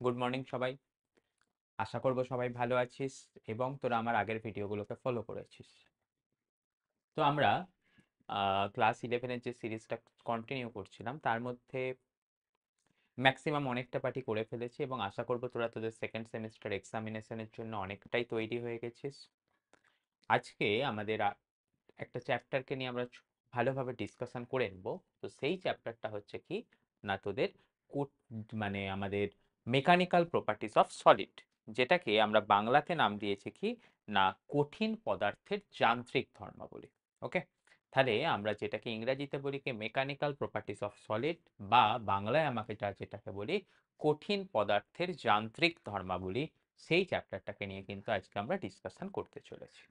Good morning সবাই। আশা করব সবাই ভালো আছিস এবং তোরা আমার আগের ভিডিওগুলোকে ফলো করেছিস। তো আমরা ক্লাস 11-এর যে সিরিজটা কন্টিনিউ করছিলাম তার মধ্যে ম্যাক্সিমাম অনেকটা পার্টি করে ফেলেছি এবং আশা করব তোরা তোদের সেকেন্ড সেমিস্টার এক্সামিনেশনের জন্য অনেকটাই তৈরি হয়ে গেছিস। আজকে আমাদের একটা চ্যাপ্টারকে নিয়ে আমরা ভালোভাবে ডিসকাশন করে নেব। তো সেই চ্যাপ্টারটা হচ্ছে কি না তোদের মানে আমাদের মেকানিক্যাল প্রপার্টিজ অফ সলিড, যেটাকে আমরা বাংলাতে নাম দিয়েছি কি না কঠিন পদার্থের যান্ত্রিক ধর্মাবলী। ওকে, তাহলে আমরা যেটাকে ইংরেজিতে বলি কি মেকানিক্যাল প্রপার্টিজ অফ সলিড, বা বাংলায় আমাকে যেটাকে বলি কঠিন পদার্থের যান্ত্রিক ধর্মাবলী, সেই চ্যাপ্টারটাকে নিয়ে কিন্তু আজকে আমরা ডিসকাশন করতে চলেছি।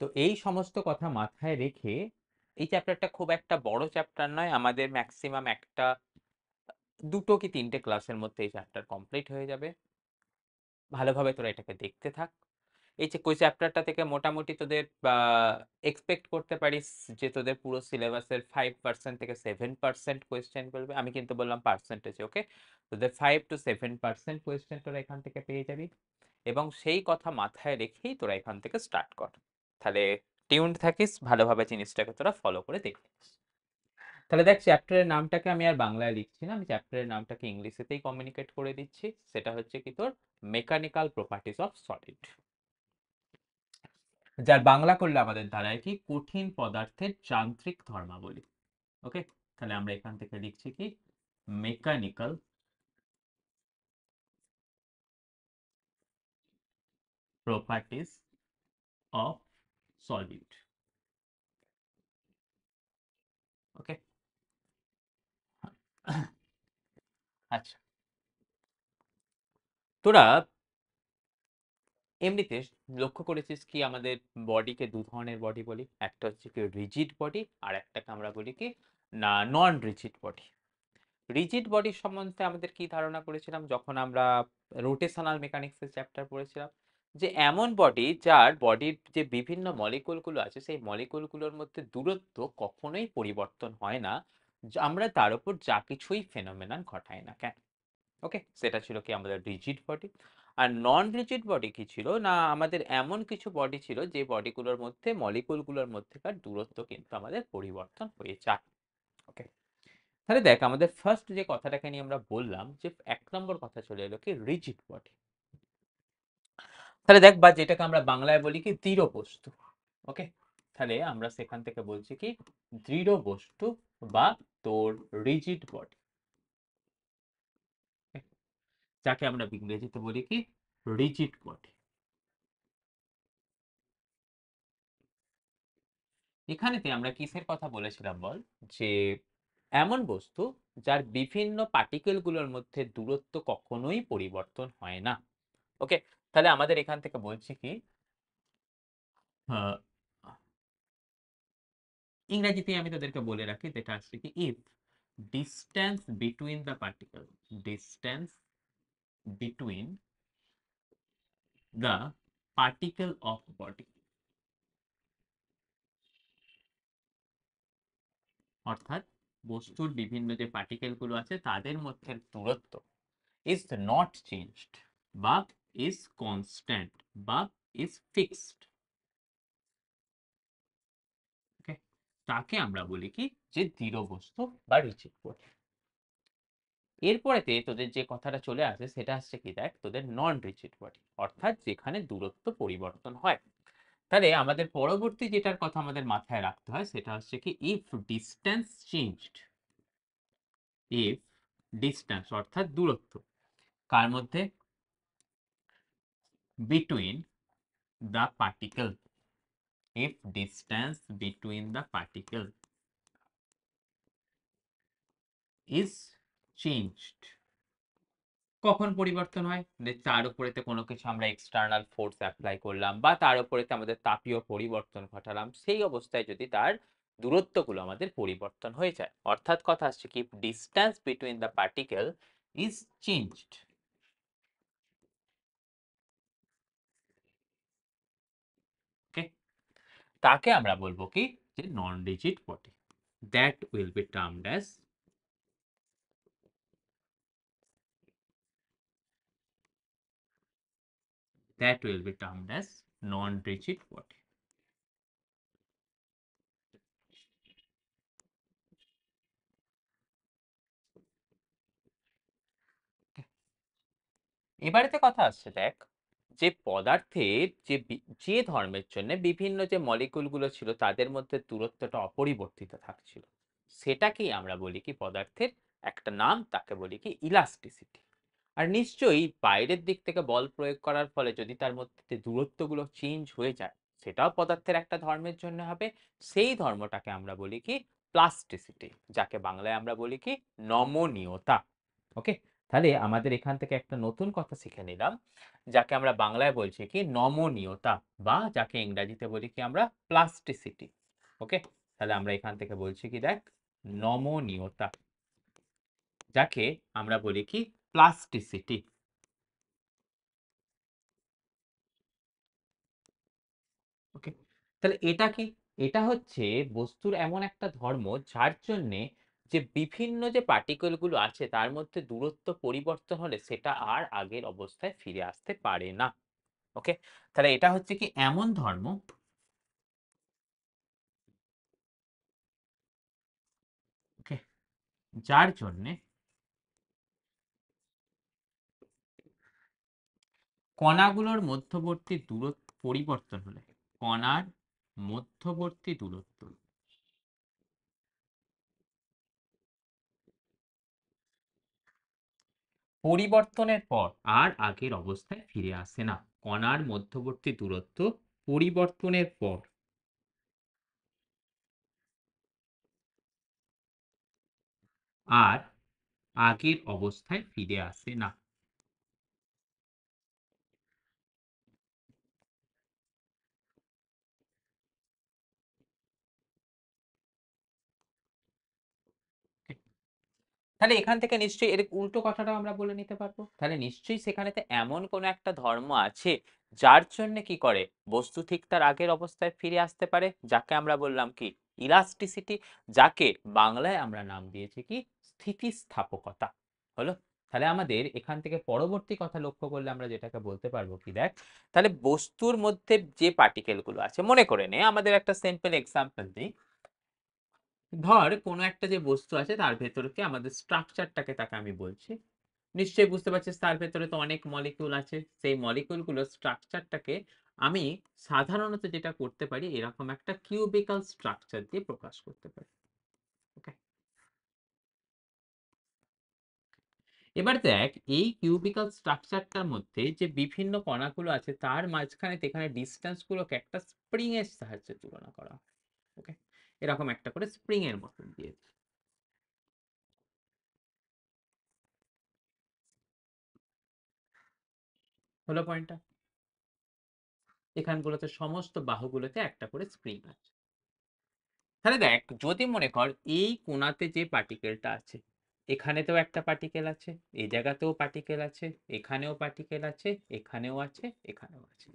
তো এই সমস্ত কথা মাথায় রেখে এই চ্যাপ্টারটা খুব একটা বড় চ্যাপ্টার নয়, আমাদের ম্যাক্সিমাম একটা দুটো কি তিনটে ক্লাসের মধ্যে এই চ্যাপ্টার কমপ্লিট হয়ে যাবে। ভালোভাবে তোরা এটাকে দেখতে থাক। এই যে কোই চ্যাপ্টারটা থেকে মোটামুটি তোদের এক্সপেক্ট করতে পারিস যে তোদের পুরো সিলেবাসের 5% থেকে 7% কোয়েশ্চেন বলবে। আমি কিন্তু বললাম পার্সেন্টেজে, ওকে? তোদের 5 to 7% কোয়েশ্চেন তোরা এখান থেকে পেয়ে যাবি এবং সেই কথা মাথায় রেখেই তোরা এখান থেকে স্টার্ট কর। তাহলে টিউনড থাকিস, ভালোভাবে জিনিসটাকে তোরা ফলো করে দেখিস। তাহলে দেখ, চ্যাপ্টারের নামটাকে আমি আর বাংলায় লিখছি না, আমি চ্যাপ্টারের নামটাকে ইংলিশেতেই কমিউনিকেট করে দিচ্ছি। সেটা হচ্ছে কি তোর মেকানিক্যাল প্রপার্টিজ অফ সলিড, যার বাংলা করলে আমাদের দাঁড়ায় কি কঠিন পদার্থের যান্ত্রিক ধর্মাবলী। ওকে, তাহলে আমরা এখান থেকে লিখছি কি মেকানিক্যাল প্রপার্টিজ অফ সলিড। ওকে, আচ্ছা, তোরা এমনিতে লক্ষ্য করেছিস কি আমাদের বডিকে দু ধরনের বডি বলি, একটা হচ্ছে কি রিজিড বডি আর একটাকে আমরা বলি কি না নন রিজিড বডি। রিজিড বডির সম্বন্ধে আমাদের কি ধারণা করেছিলাম যখন আমরা রোটেশনাল মেকানিক্সের চ্যাপ্টার পড়েছিলাম, যে এমন বডি যার বডির যে বিভিন্ন মলিকুলগুলো আছে সেই মলিকুলগুলোর মধ্যে দূরত্ব কখনোই পরিবর্তন হয় না, আমরা তার উপর যা কিছুই ফেনোমেনন ঘটাই না কেন। ওকে, সেটা ছিল কি আমাদের রিজিড বডি। আর নন রিজিড বডি কি ছিল না আমাদের এমন কিছু বডি ছিল যে বডিগুলোর মধ্যে মলিকুলগুলোর মধ্যেকার দূরত্ব কিন্তু আমাদের পরিবর্তন হয়ে যায়। ওকে, তাহলে দেখ আমাদের ফার্স্ট যে কথাটাকে নিয়ে আমরা বললাম যে 1 নম্বর কথা চলে এলো কি রিজিড বডি। তাহলে দেখ, বা যেটাকে আমরা বাংলায় বলি কি দৃঢ় বস্তু। ওকে, তাহলে আমরা সেখান থেকে বলছি কি দৃঢ় বস্তু বা তোর রিজিড বডি, যাকে আমরা ইংরেজিতে বলি কি রিজিড বডি। এখানেতে আমরা কিসের কথা বলেছিলাম বল, যে এমন বস্তু যার বিভিন্ন পার্টিকেল গুলোর মধ্যে দূরত্ব কখনোই পরিবর্তন হয় না। ওকে, তাহলে আমাদের এখান থেকে বলছি কি আহ, ইংরেজিতে আমি তোদেরকে বলে রাখি, যেটা আসছে কি if distance between the particle, distance between the particle of body, অর্থাৎ বস্তুর বিভিন্ন যে পার্টিকেল গুলো আছে তাদের মধ্যে দূরত্ব is not changed বা is constant বা is fixed, ওকে, তাকে আমরা বলি কি যে দৃঢ় বস্তু বা রিজিড বডি। এরপরেতে তোদের যে কথাটা চলে আসে সেটা হচ্ছে কি দেখ তোদের নন রিজিড বডি, অর্থাৎ যেখানে দূরত্ব পরিবর্তন হয়। তাহলে আমাদের পরবর্তী যেটার কথা আমাদের মাথায় রাখতে হয় সেটা হচ্ছে কি if distance changed, if distance অর্থাৎ দূরত্ব কার মধ্যে between the particle, if distance between the particle is changed, কখন পরিবর্তন হয়, যে তার উপরেতে কোনো কিছু আমরা এক্সটার্নাল ফোর্স অ্যাপ্লাই করলাম বা তার উপরেতে আমাদের তাপীয় পরিবর্তন ঘটালাম, সেই অবস্থায় যদি তার দূরত্বগুলো আমাদের পরিবর্তন হয়ে যায়, অর্থাৎ কথা আসছে কি distance between the particle is changed, okay, তাকে আমরা বলবো কি যে non rigid body, that will be termed as that will be termed as non-rigid body. এবারেতে কথা আসছে দেখ, যে পদার্থের যে ধর্মের জন্য বিভিন্ন যে মলিকুল গুলো ছিল তাদের মধ্যে দূরত্বটা অপরিবর্তিত থাকছিল, সেটাকেই আমরা বলি কি পদার্থের একটা নাম, তাকে বলি কি ইলাস্টিসিটি। আর নিশ্চয়ই বাইরের দিক থেকে বল প্রয়োগ করার ফলে যদি তার মধ্যে যে দূরত্বগুলো চেঞ্জ হয়ে যায়, সেটাও পদার্থের একটা ধর্মের জন্য হবে। সেই ধর্মটাকে আমরা বলি কি প্লাস্টিসিটি, যাকে বাংলায় আমরা বলি কি নমনীয়তা। ওকে, তাহলে আমাদের এখান থেকে একটা নতুন কথা শিখে নিলাম, যাকে আমরা বাংলায় বলছি কি নমনীয়তা, বা যাকে ইংরেজিতে বলি কি আমরা প্লাস্টিসিটি। ওকে, তাহলে আমরা এখান থেকে বলছি কি দেখ, নমনীয়তা, যাকে আমরা বলি কি প্লাস্টিসিটি। ওকে, তাহলে এটা কি? এটা হচ্ছে বস্তুর এমন একটা ধর্ম যার জন্য যে বিভিন্ন যে পার্টিকেল গুলো আছে তার মধ্যে দূরত্ব পরিবর্তন হলে সেটা আর আগের অবস্থায় ফিরে আসতে পারে না। ওকে, তাহলে এটা হচ্ছে কি এমন ধর্ম, ওকে, যার জন্য কণাগুলোর মধ্যবর্তী দূরত্ব পরিবর্তন হলে, কণার মধ্যবর্তী দূরত্ব পরিবর্তনের পর আর আগের অবস্থায় ফিরে আসে না। কণার মধ্যবর্তী দূরত্ব পরিবর্তনের পর আর আগের অবস্থায় ফিরে আসে না। তাহলে এখান থেকে নিশ্চয়ই এর উল্টো কথাটাও আমরা বলে নিতে পারবো, তাহলে নিশ্চয়ই সেখানেতে এমন কোনো একটা ধর্ম আছে যার জন্য কি করে বস্তু ঠিক তার আগের অবস্থায় ফিরে আসতে পারে, যাকে আমরা বললাম কি ইলাস্টিসিটি, যাকে বাংলায় আমরা নাম দিয়েছি কি স্থিতিস্থাপকতা। হলো, তাহলে আমাদের এখান থেকে পরবর্তী কথা লক্ষ্য করলে আমরা যেটাকে বলতে পারবো কি দেখ, তাহলে বস্তুর মধ্যে যে পার্টিকেল গুলো আছে, মনে করে নে আমাদের একটা সিম্পল এক্সাম্পল দিই। ধর কোনো একটা যে বস্তু আছে তার ভেতরকে আমাদের স্ট্রাকচারটাকে তাকে আমি বলছি। নিশ্চয়ই বুঝতে পারছিস তার ভেতরে তো অনেক মলিকিউল আছে, সেই মলিকিউল গুলোর স্ট্রাকচারটাকে আমি সাধারণত যেটা করতে পারি এরকম একটা কিউবিক্যাল স্ট্রাকচার দিয়ে প্রকাশ করতে পারি। ওকে, এবার দেখ এই কিউবিক্যাল স্ট্রাকচারটার মধ্যে যে বিভিন্ন কণাগুলো আছে তার মাঝখানে এখানে ডিসটেন্স গুলোকে একটা স্প্রিং এর সাহায্যে তুলনা করা হয়। ওকে, এরকম একটা করে স্প্রিং এর মতন দিয়ে হলো পয়েন্টটা। এখানগুলোতে সমস্ত বাহুগুলোতে একটা করে স্প্রিং আছে। তাহলে দেখ যদি মনে কর এই কোণাতে যে পার্টিকেলটা আছে, এখানেতেও একটা পার্টিকেল আছে, এই জায়গাতেও পার্টিকেল আছে, এখানেও পার্টিকেল আছে, এখানেও আছে, এখানেও আছে।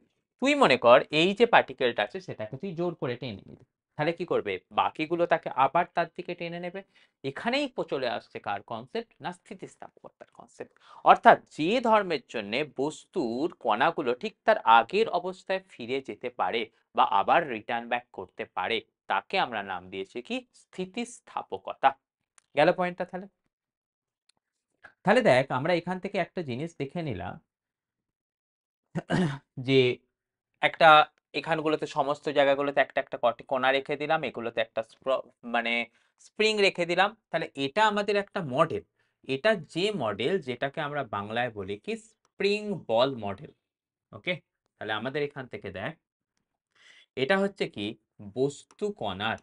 তুই মনে কর এই যে পার্টিকেলটা আছে সেটাকে তুই জোর করে টেনে নিবি, তাহলে কি করবে বাকিগুলো তাকে আবার তার দিকে টেনে নেবে। এখানেই চলে আসছে কার কনসেপ্ট না স্থিতিস্থাপকতার কনসেপ্ট। অর্থাৎ যে ধর্মের জন্য বস্তুর কণাগুলো ঠিক তার আগের অবস্থায় ফিরে যেতে পারে বা আবার রিটার্ন ব্যাক করতে পারে, তাকে আমরা নাম দিয়েছি কি স্থিতিস্থাপকতা। গেল পয়েন্টটা তাহলে। তাহলে দেখ আমরা এখান থেকে একটা জিনিস দেখে নিলাম যে একটা এখানগুলোতে সমস্ত জায়গাগুলোতে একটা একটা কোণা রেখে দিলাম, এগুলোতে একটা মানে স্প্রিং রেখে দিলাম, তাহলে এটা আমাদের একটা মডেল। এটা যে মডেল যেটাকে আমরা বাংলায় বলি কি স্প্রিং বল মডেল। ওকে, তাহলে আমাদের এখান থেকে দেখ এটা হচ্ছে কি বস্তু কণার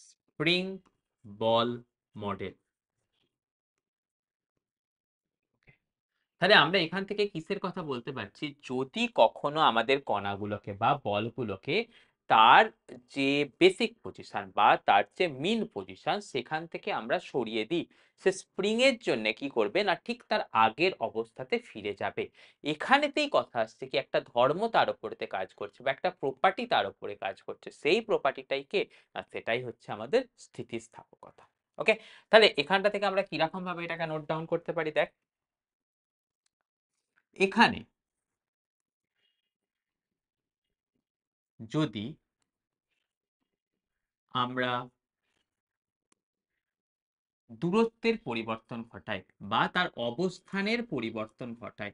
স্প্রিং বল মডেল। তাহলে আমরা এখান থেকে কিসের কথা বলতে পারছি, যদি কখনো আমাদের কণাগুলোকে বা বলগুলোকে তার যে বেসিক পজিশন বা তার যে মিন পজিশন সেখান থেকে আমরা সরিয়ে দিই, সে স্প্রিং এর জন্য কি করবে না ঠিক তার আগের অবস্থাতে ফিরে যাবে। এখানেতেই কথা আসছে কি একটা ধর্ম তার উপরেতে কাজ করছে বা একটা প্রপার্টি তার উপরে কাজ করছে, সেই প্রপার্টিটাই কে না সেটাই হচ্ছে আমাদের স্থিতিস্থাপকতা। ওকে, তাহলে এখানটা থেকে আমরা কিরকম ভাবে এটাকে নোট ডাউন করতে পারি দেখ, এখানে যদি আমরা দূরত্বের পরিবর্তন ঘটাই বা তার অবস্থানের পরিবর্তন ঘটাই,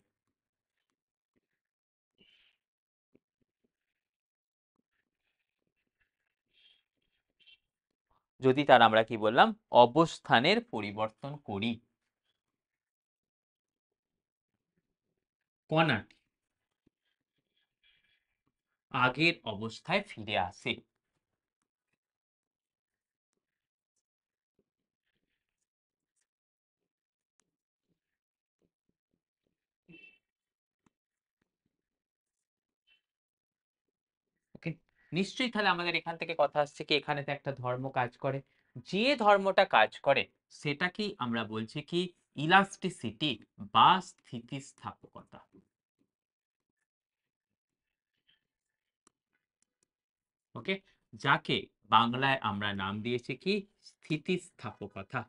যদি তার আমরা কি বললাম অবস্থানের পরিবর্তন করি, কণাটি আগের অবস্থায় ফিরে আসে। ওকে, নিশ্চয়ই তাহলে আমাদের এখান থেকে কথা আসছে কি এখানে তো একটা ধর্ম কাজ করে, যে ধর্মটা কাজ করে সেটা কি আমরা বলছি কি ইলাস্টিসিটি বা স্থিতিস্থাপকতা। ওকে, যাকে বাংলায় আমরা নাম দিয়েছি কি স্থিতিস্থাপকতা।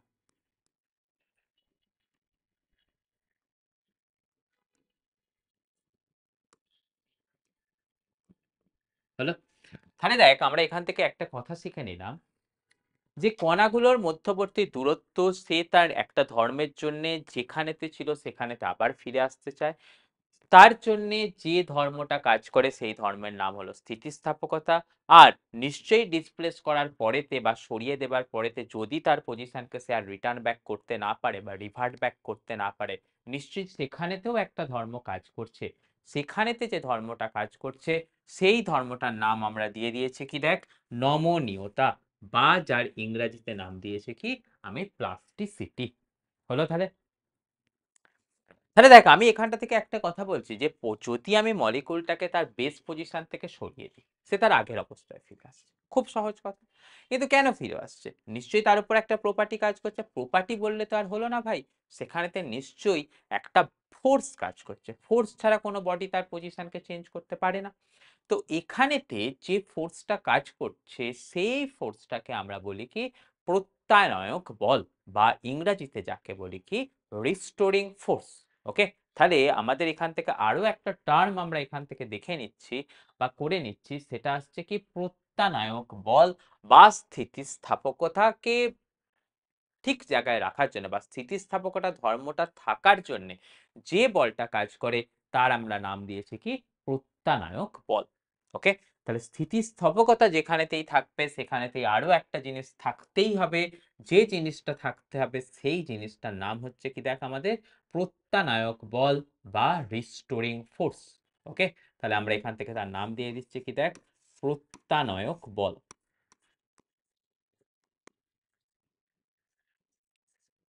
হলো, তাহলে দেখ আমরা এখান থেকে একটা কথা শিখে নিলাম যে কণাগুলোর মধ্যবর্তী দূরত্ব সে তার একটা ধর্মের জন্য যেখানেতে ছিল সেখানেতে আবার ফিরে আসতে চায়, তার জন্যে যে ধর্মটা কাজ করে সেই ধর্মের নাম হলো স্থিতিস্থাপকতা। আর নিশ্চয়ই ডিসপ্লেস করার পরেতে বা সরিয়ে দেবার পরেতে যদি তার পজিশনকে সে আর রিটার্ন ব্যাক করতে না পারে বা রিভার্ট ব্যাক করতে না পারে, নিশ্চয়ই সেখানেতেও একটা ধর্ম কাজ করছে। সেখানেতে যে ধর্মটা কাজ করছে সেই ধর্মটার নাম আমরা দিয়ে দিয়েছি কি দেখ নমনীয়তা, বা যার ইংরেজিতে নাম দিয়েছে কি আমি প্লাস্টিসিটি। হলো তাহলে, তাহলে দেখ আমি এখানটা থেকে একটা কথা বলছি যে যদি আমি মলিকুলটাকে তার বেস পজিশন থেকে সরিয়ে দিই সে তার আগের অবস্থায় ফিরে আসছে, খুব সহজ কথা। কিন্তু কেন ফিরে আসছে, নিশ্চয়ই তার উপর একটা প্রপার্টি কাজ করছে, প্রপার্টি বললে তো আর হলো না ভাই, সেখানেতে নিশ্চয়ই একটা ফোর্স কাজ করছে, ফোর্স ছাড়া কোনো বডি তার পজিশনকে চেঞ্জ করতে পারে না। তো এখানেতে যে ফোর্সটা কাজ করছে সেই ফোর্সটাকে আমরা বলি কি প্রত্যানয়ক বল, বা ইংরেজিতে যাকে বলি কি রিস্টোরিং ফোর্স। ওকে, তাহলে আমাদের এখান থেকে আরো একটা টার্ম আমরা এখান থেকে দেখে নিচ্ছি বা করে নিচ্ছি, সেটা আসছে কি প্রত্যানায়ক বল বা স্থিতিস্থাপকতাকে ঠিক জায়গায় রাখার জন্য বা স্থিতিস্থাপকতা ধর্মটা থাকার জন্য যে বলটা কাজ করে তার আমরা নাম দিয়েছি কি প্রত্যানায়ক বল। ওকে, তাহলে স্থিতিস্থাপকতা যেখানেতেই থাকবে সেখানেতেই আরো একটা জিনিস থাকতেই হবে, যে জিনিসটা থাকতে হবে সেই জিনিসটার নাম হচ্ছে কি দেখ আমাদের প্রত্যানায়ক বল বা রিস্টোরিং ফোর্স। ওকে, তাহলে আমরা এখান থেকে তার নাম দিয়ে দিচ্ছি কি দেখ প্রত্যানায়ক বল।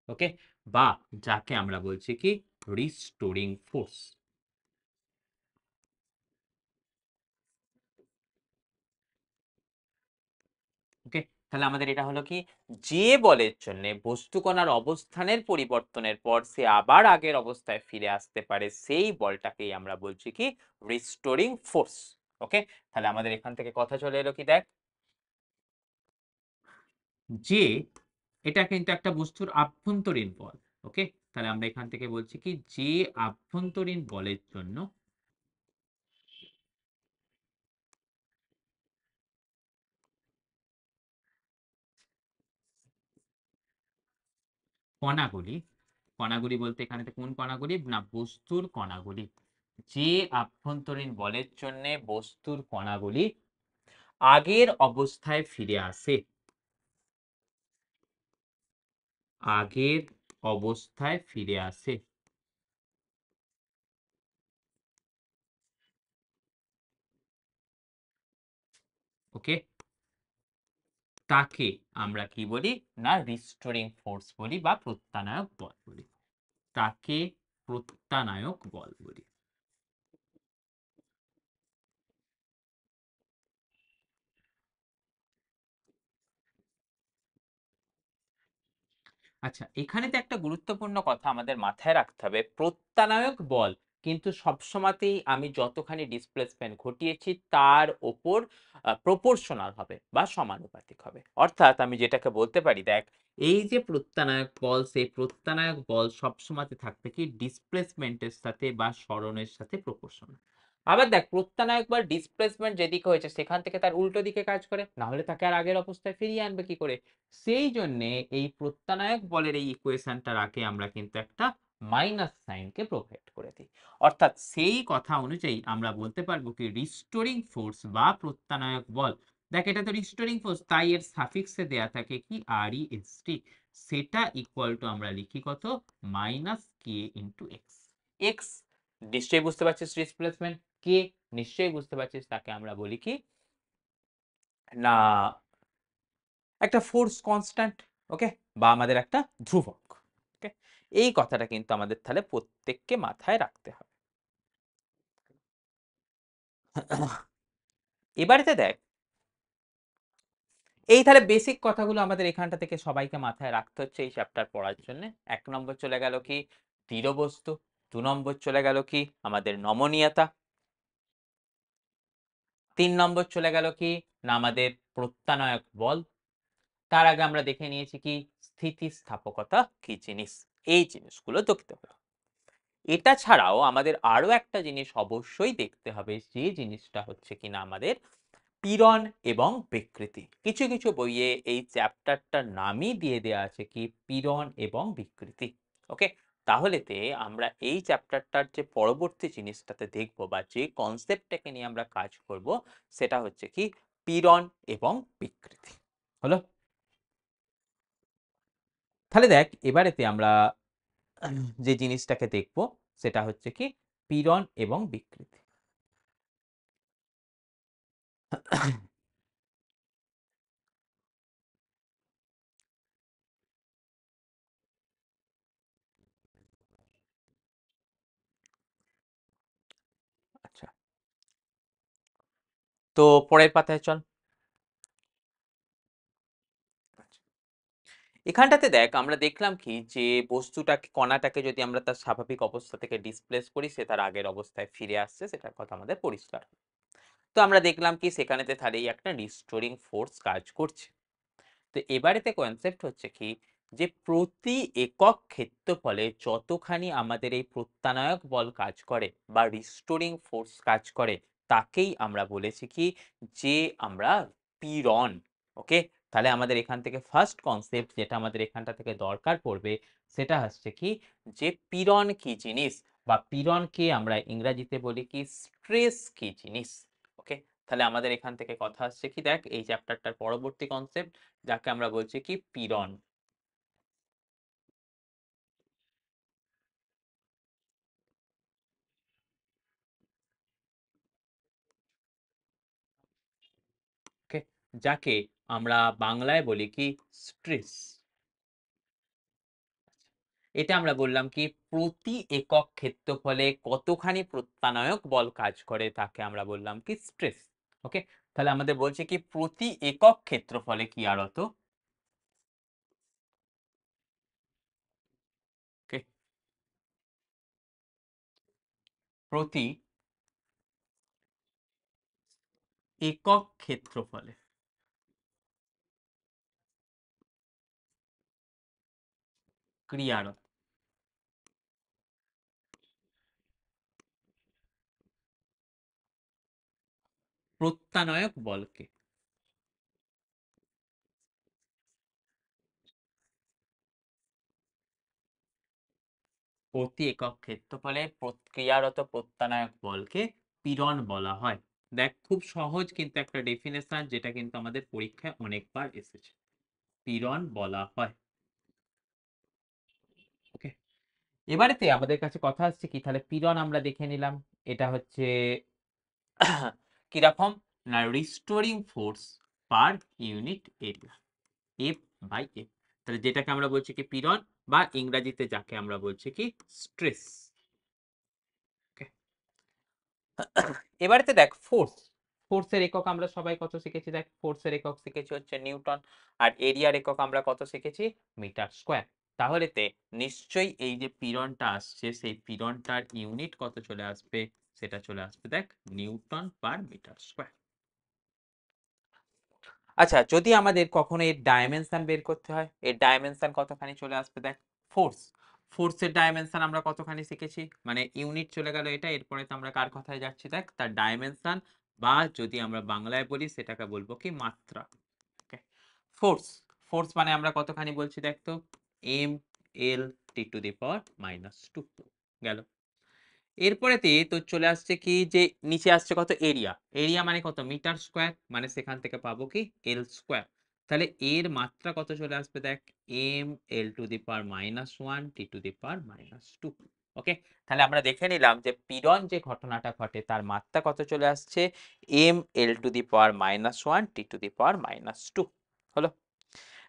ওকে, বা যাকে আমরা বলছি কি রিস্টোরিং ফোর্স। ওকে, তাহলে আমাদের এটা হলো কি যে বলের জন্য বস্তু কণার অবস্থানের পরিবর্তনের পর সে আবার আগের অবস্থায় ফিরে আসতে পারে সেই বলটাকেই আমরা বলছি কি রিস্টোরিং ফোর্স। ওকে, তাহলে আমাদের এখান থেকে কথা চলে এলো কি দেখ যে এটা কিন্তু একটা বস্তুর আভ্যন্তরীণ বল। ওকে, তাহলে আমরা এখান থেকে বলছি কি যে আভ্যন্তরীণ বলের জন্য কণাগুলি, কণাগুলি বলতে এখানে কোন কণাগুলি না বস্তুর কণাগুলি, যে আভ্যন্তরীণ বলের জন্য বস্তুর কণাগুলি আগের অবস্থায় ফিরে আসে, আগের অবস্থায় ফিরে আসে। ওকে, তাকে আমরা কি বলি না রিস্টোরিং ফোর্স বলি বা প্রত্যানায়ক বল বলি, তাকে প্রত্যানায়ক বল বলি। আচ্ছা, এখানে তো একটা গুরুত্বপূর্ণ কথা আমাদের মাথায় রাখতে হবে, প্রত্যানায়ক বল কিন্তু সবসময়তেই আমি যতখানি ডিসপ্লেসমেন্ট ঘটিয়েছি তার ওপর প্রপোর্শনাল হবে বা সমানুপাতিক হবে। অর্থাৎ আমি যেটাকে বলতে পারি, দেখ, এই যে প্রত্যানায়ক বল, সেই প্রত্যানায়ক বল সবসময়তে থাকবে কি ডিসপ্লেসমেন্টের সাথে বা সরণের সাথে প্রপোর্শনাল। আবার দেখ, প্রত্যানায়ক বা ডিসপ্লেসমেন্ট যেদিকে হয়েছে সেখান থেকে তার উল্টো দিকে কাজ করে, না হলে তাকে আর আগের অবস্থায় ফিরিয়ে আনবে কি করে? সেই জন্যে এই প্রত্যানায়ক বলের এই ইকুয়েশনটার আগে আমরা কিন্তু একটা মাইনাস সাইনকে প্রোভাইড করে দিই। অর্থাৎ সেই কথা অনুযায়ী আমরা বলতে পারবো কি রিস্টোরিং ফোর্স বা প্রত্যানায়ক বল, দেখ এটা তো রিস্টোরিং ফোর্স, তাই এর সাফিক্সে দেয়া থাকে কি REST, সেটা ইকুয়াল টু আমরা লিখি কত, মাইনাস কে ইন্টু এক্স। এক্স নিশ্চয়ই বুঝতে পারছিস ডিসপ্লেসমেন্ট, কে নিশ্চয়ই বুঝতে পারছিস তাকে আমরা বলি কি না একটা ফোর্স কনস্ট্যান্ট, ওকে, বা আমাদের একটা ধ্রুবক। ওকে, এই কথাটা কিন্তু আমাদের তাহলে প্রত্যেককে মাথায় রাখতে হবে। এবারেতে দেখ, এই তাহলে বেসিক কথাগুলো আমাদের এখানটা থেকে সবাইকে মাথায় রাখতে হচ্ছে এই চ্যাপ্টার পড়ার জন্য। ১ নম্বর চলে গেল কি দৃঢ়বস্তু, ২ নম্বর চলে গেল কি আমাদের নমনীয়তা, ৩ নম্বর চলে গেল কি না আমাদের প্রত্যানায়ক বল, তার আগে আমরা দেখে নিয়েছি কি স্থিতিস্থাপকতা কি জিনিস, এই জিনিসগুলো দেখতে হবে। এটা ছাড়াও আমাদের আরো একটা জিনিস অবশ্যই দেখতে হবে, যে জিনিসটা হচ্ছে কিনা আমাদের পীড়ন এবং বিকৃতি। কিছু কিছু বইয়ে এই চ্যাপ্টারটার নামই দিয়ে দেওয়া আছে কি পীড়ন এবং বিকৃতি। ওকে, তাহলেতে আমরা এই চ্যাপ্টারটার যে পরবর্তী জিনিসটাতে দেখব বা যে কনসেপ্টটাকে নিয়ে আমরা কাজ করব সেটা হচ্ছে কি পীড়ন এবং বিকৃতি। হলো? তাহলে দেখ, এবারেতে আমরা যে জিনিসটাকে দেখব সেটা হচ্ছে কি পীড়ন এবং বিকৃতি। আচ্ছা, তো পরের পাতায় চল। আচ্ছা, এখানটাতে দেখ আমরা দেখলাম কি যে বস্তুটাকে কণাটাকে যদি আমরা তার স্বাভাবিক অবস্থা থেকে ডিসপ্লেস করি সে তার আগের অবস্থায় ফিরে আসছে, সেটার কথা আমাদের পরিষ্কার। তো আমরা দেখলাম কি সেখানেতে তাহলে একটা রিস্টোরিং ফোর্স কাজ করছে। তো এবারেতে কনসেপ্ট হচ্ছে কি যে প্রতি একক ক্ষেত্রফলে যতখানি আমাদের এই প্রত্যানায়ক বল কাজ করে বা রিস্টোরিং ফোর্স কাজ করে তাকেই আমরা বলেছি কি যে আমরা পীড়ন। ওকে, তাহলে আমাদের এখান থেকে ফার্স্ট কনসেপ্ট যেটা আমাদের এখানটা থেকে দরকার পড়বে সেটা হচ্ছে কি যে পীড়ন কি জিনিস বা পীড়নকে আমরা ইংরেজিতে বলি কি স্ট্রেস কি জিনিস। ওকে, তাহলে আমাদের এখান থেকে কথা আসছে কি দেখ এই চ্যাপ্টারটার পরবর্তী কনসেপ্ট যাকে আমরা বলছি কি পীড়ন। ওকে, যাকে আমরা বাংলায় বলি কি স্ট্রেস। এটা আমরা বললাম কি প্রতি একক ক্ষেত্রফলে কতখানি প্রত্যানায়ক বল কাজ করে তাকে আমরা বললাম কি স্ট্রেস। ওকে, তাহলে আমাদের বলছে কি প্রতি একক ক্ষেত্রফলে কি আর হতো, ওকে, প্রতি একক ক্ষেত্রফলে ক্রিয়ারত প্রত্যানায়ক বলকে প্রতি একক ক্ষেত্রফলে ক্রিয়ারত প্রত্যানায়ক বলকে পীড়ন বলা হয়। দেখ খুব সহজ কিন্তু একটা ডেফিনেশন যেটা কিন্তু আমাদের পরীক্ষায় অনেকবার এসেছে, পীড়ন বলা হয়। ওকে, এবারেতে আমাদের কাছে কথা আসছে কি তাহলে পীড়ন আমরা দেখে নিলাম, এটা হচ্ছে কিরকম না restoring force per unit area, F by F, তাহলে যেটাকে আমরা বলছি কি পীড়ন বা ইংরেজিতে যাকে আমরা বলছি কি স্ট্রেস। এবারেতে দেখ ফোর্স, ফোর্সের একক আমরা সবাই কত শিখেছি, দেখ ফোর্সের একক শিখেছি হচ্ছে নিউটন, আর এরিয়ার একক আমরা কত শিখেছি মিটার স্কোয়ার। তাহলেতে নিশ্চয়ই এই যে পীড়নটা আসছে সেই পীড়নটার ইউনিট কত চলে আসবে, সেটা চলে আসবে দেখ নিউটন পার মিটার স্কয়ার। আচ্ছা, যদি আমাদের কখনো এর ডাইমেনশন বের করতে হয়, এর ডাইমেনশন কতখানি চলে আসবে দেখ ফোর্স। ফোর্সের ডাইমেনশন আমরা কতখানি শিখেছি, মানে ইউনিট চলে গেল এটা, এরপরে তো আমরা কার কথায় যাচ্ছি দেখ তার ডাইমেনশন, বা যদি আমরা বাংলায় বলি সেটাকে বলবো কি মাত্রা। ওকে, ফোর্স, ফোর্স মানে আমরা কতখানি বলছি দেখ তো M L T to the power -2 গেল। এরপরেতে তোর চলে আসছে কি যে নিচে আসছে কত এরিয়া, এরিয়া মানে কত মিটার স্কোয়ার, মানে সেখান থেকে পাবো কি এল স্কোয়ার। তাহলে এর মাত্রা কত চলে আসবে দেখ M L to the power -1 T to the power -2। Okay, তাহলে আমরা দেখে নিলাম যে পীড়ন যে ঘটনাটা ঘটে তার মাত্রা কত চলে আসছে M L to the power -1 T to the power -2 হলো।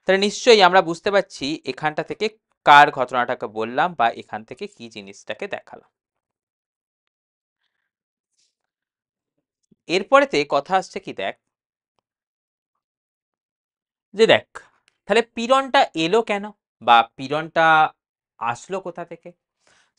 তাহলে নিশ্চয়ই আমরা বুঝতে পারছি এখানটা থেকে কার ঘটনাটাকে বললাম বা এখান থেকে কি জিনিসটাকে দেখালাম। এরপরেতে কথা আসছে কি দেখ যে দেখ তাহলে পীড়নটা এলো কেন, বা পীড়নটা আসলো কোথা থেকে,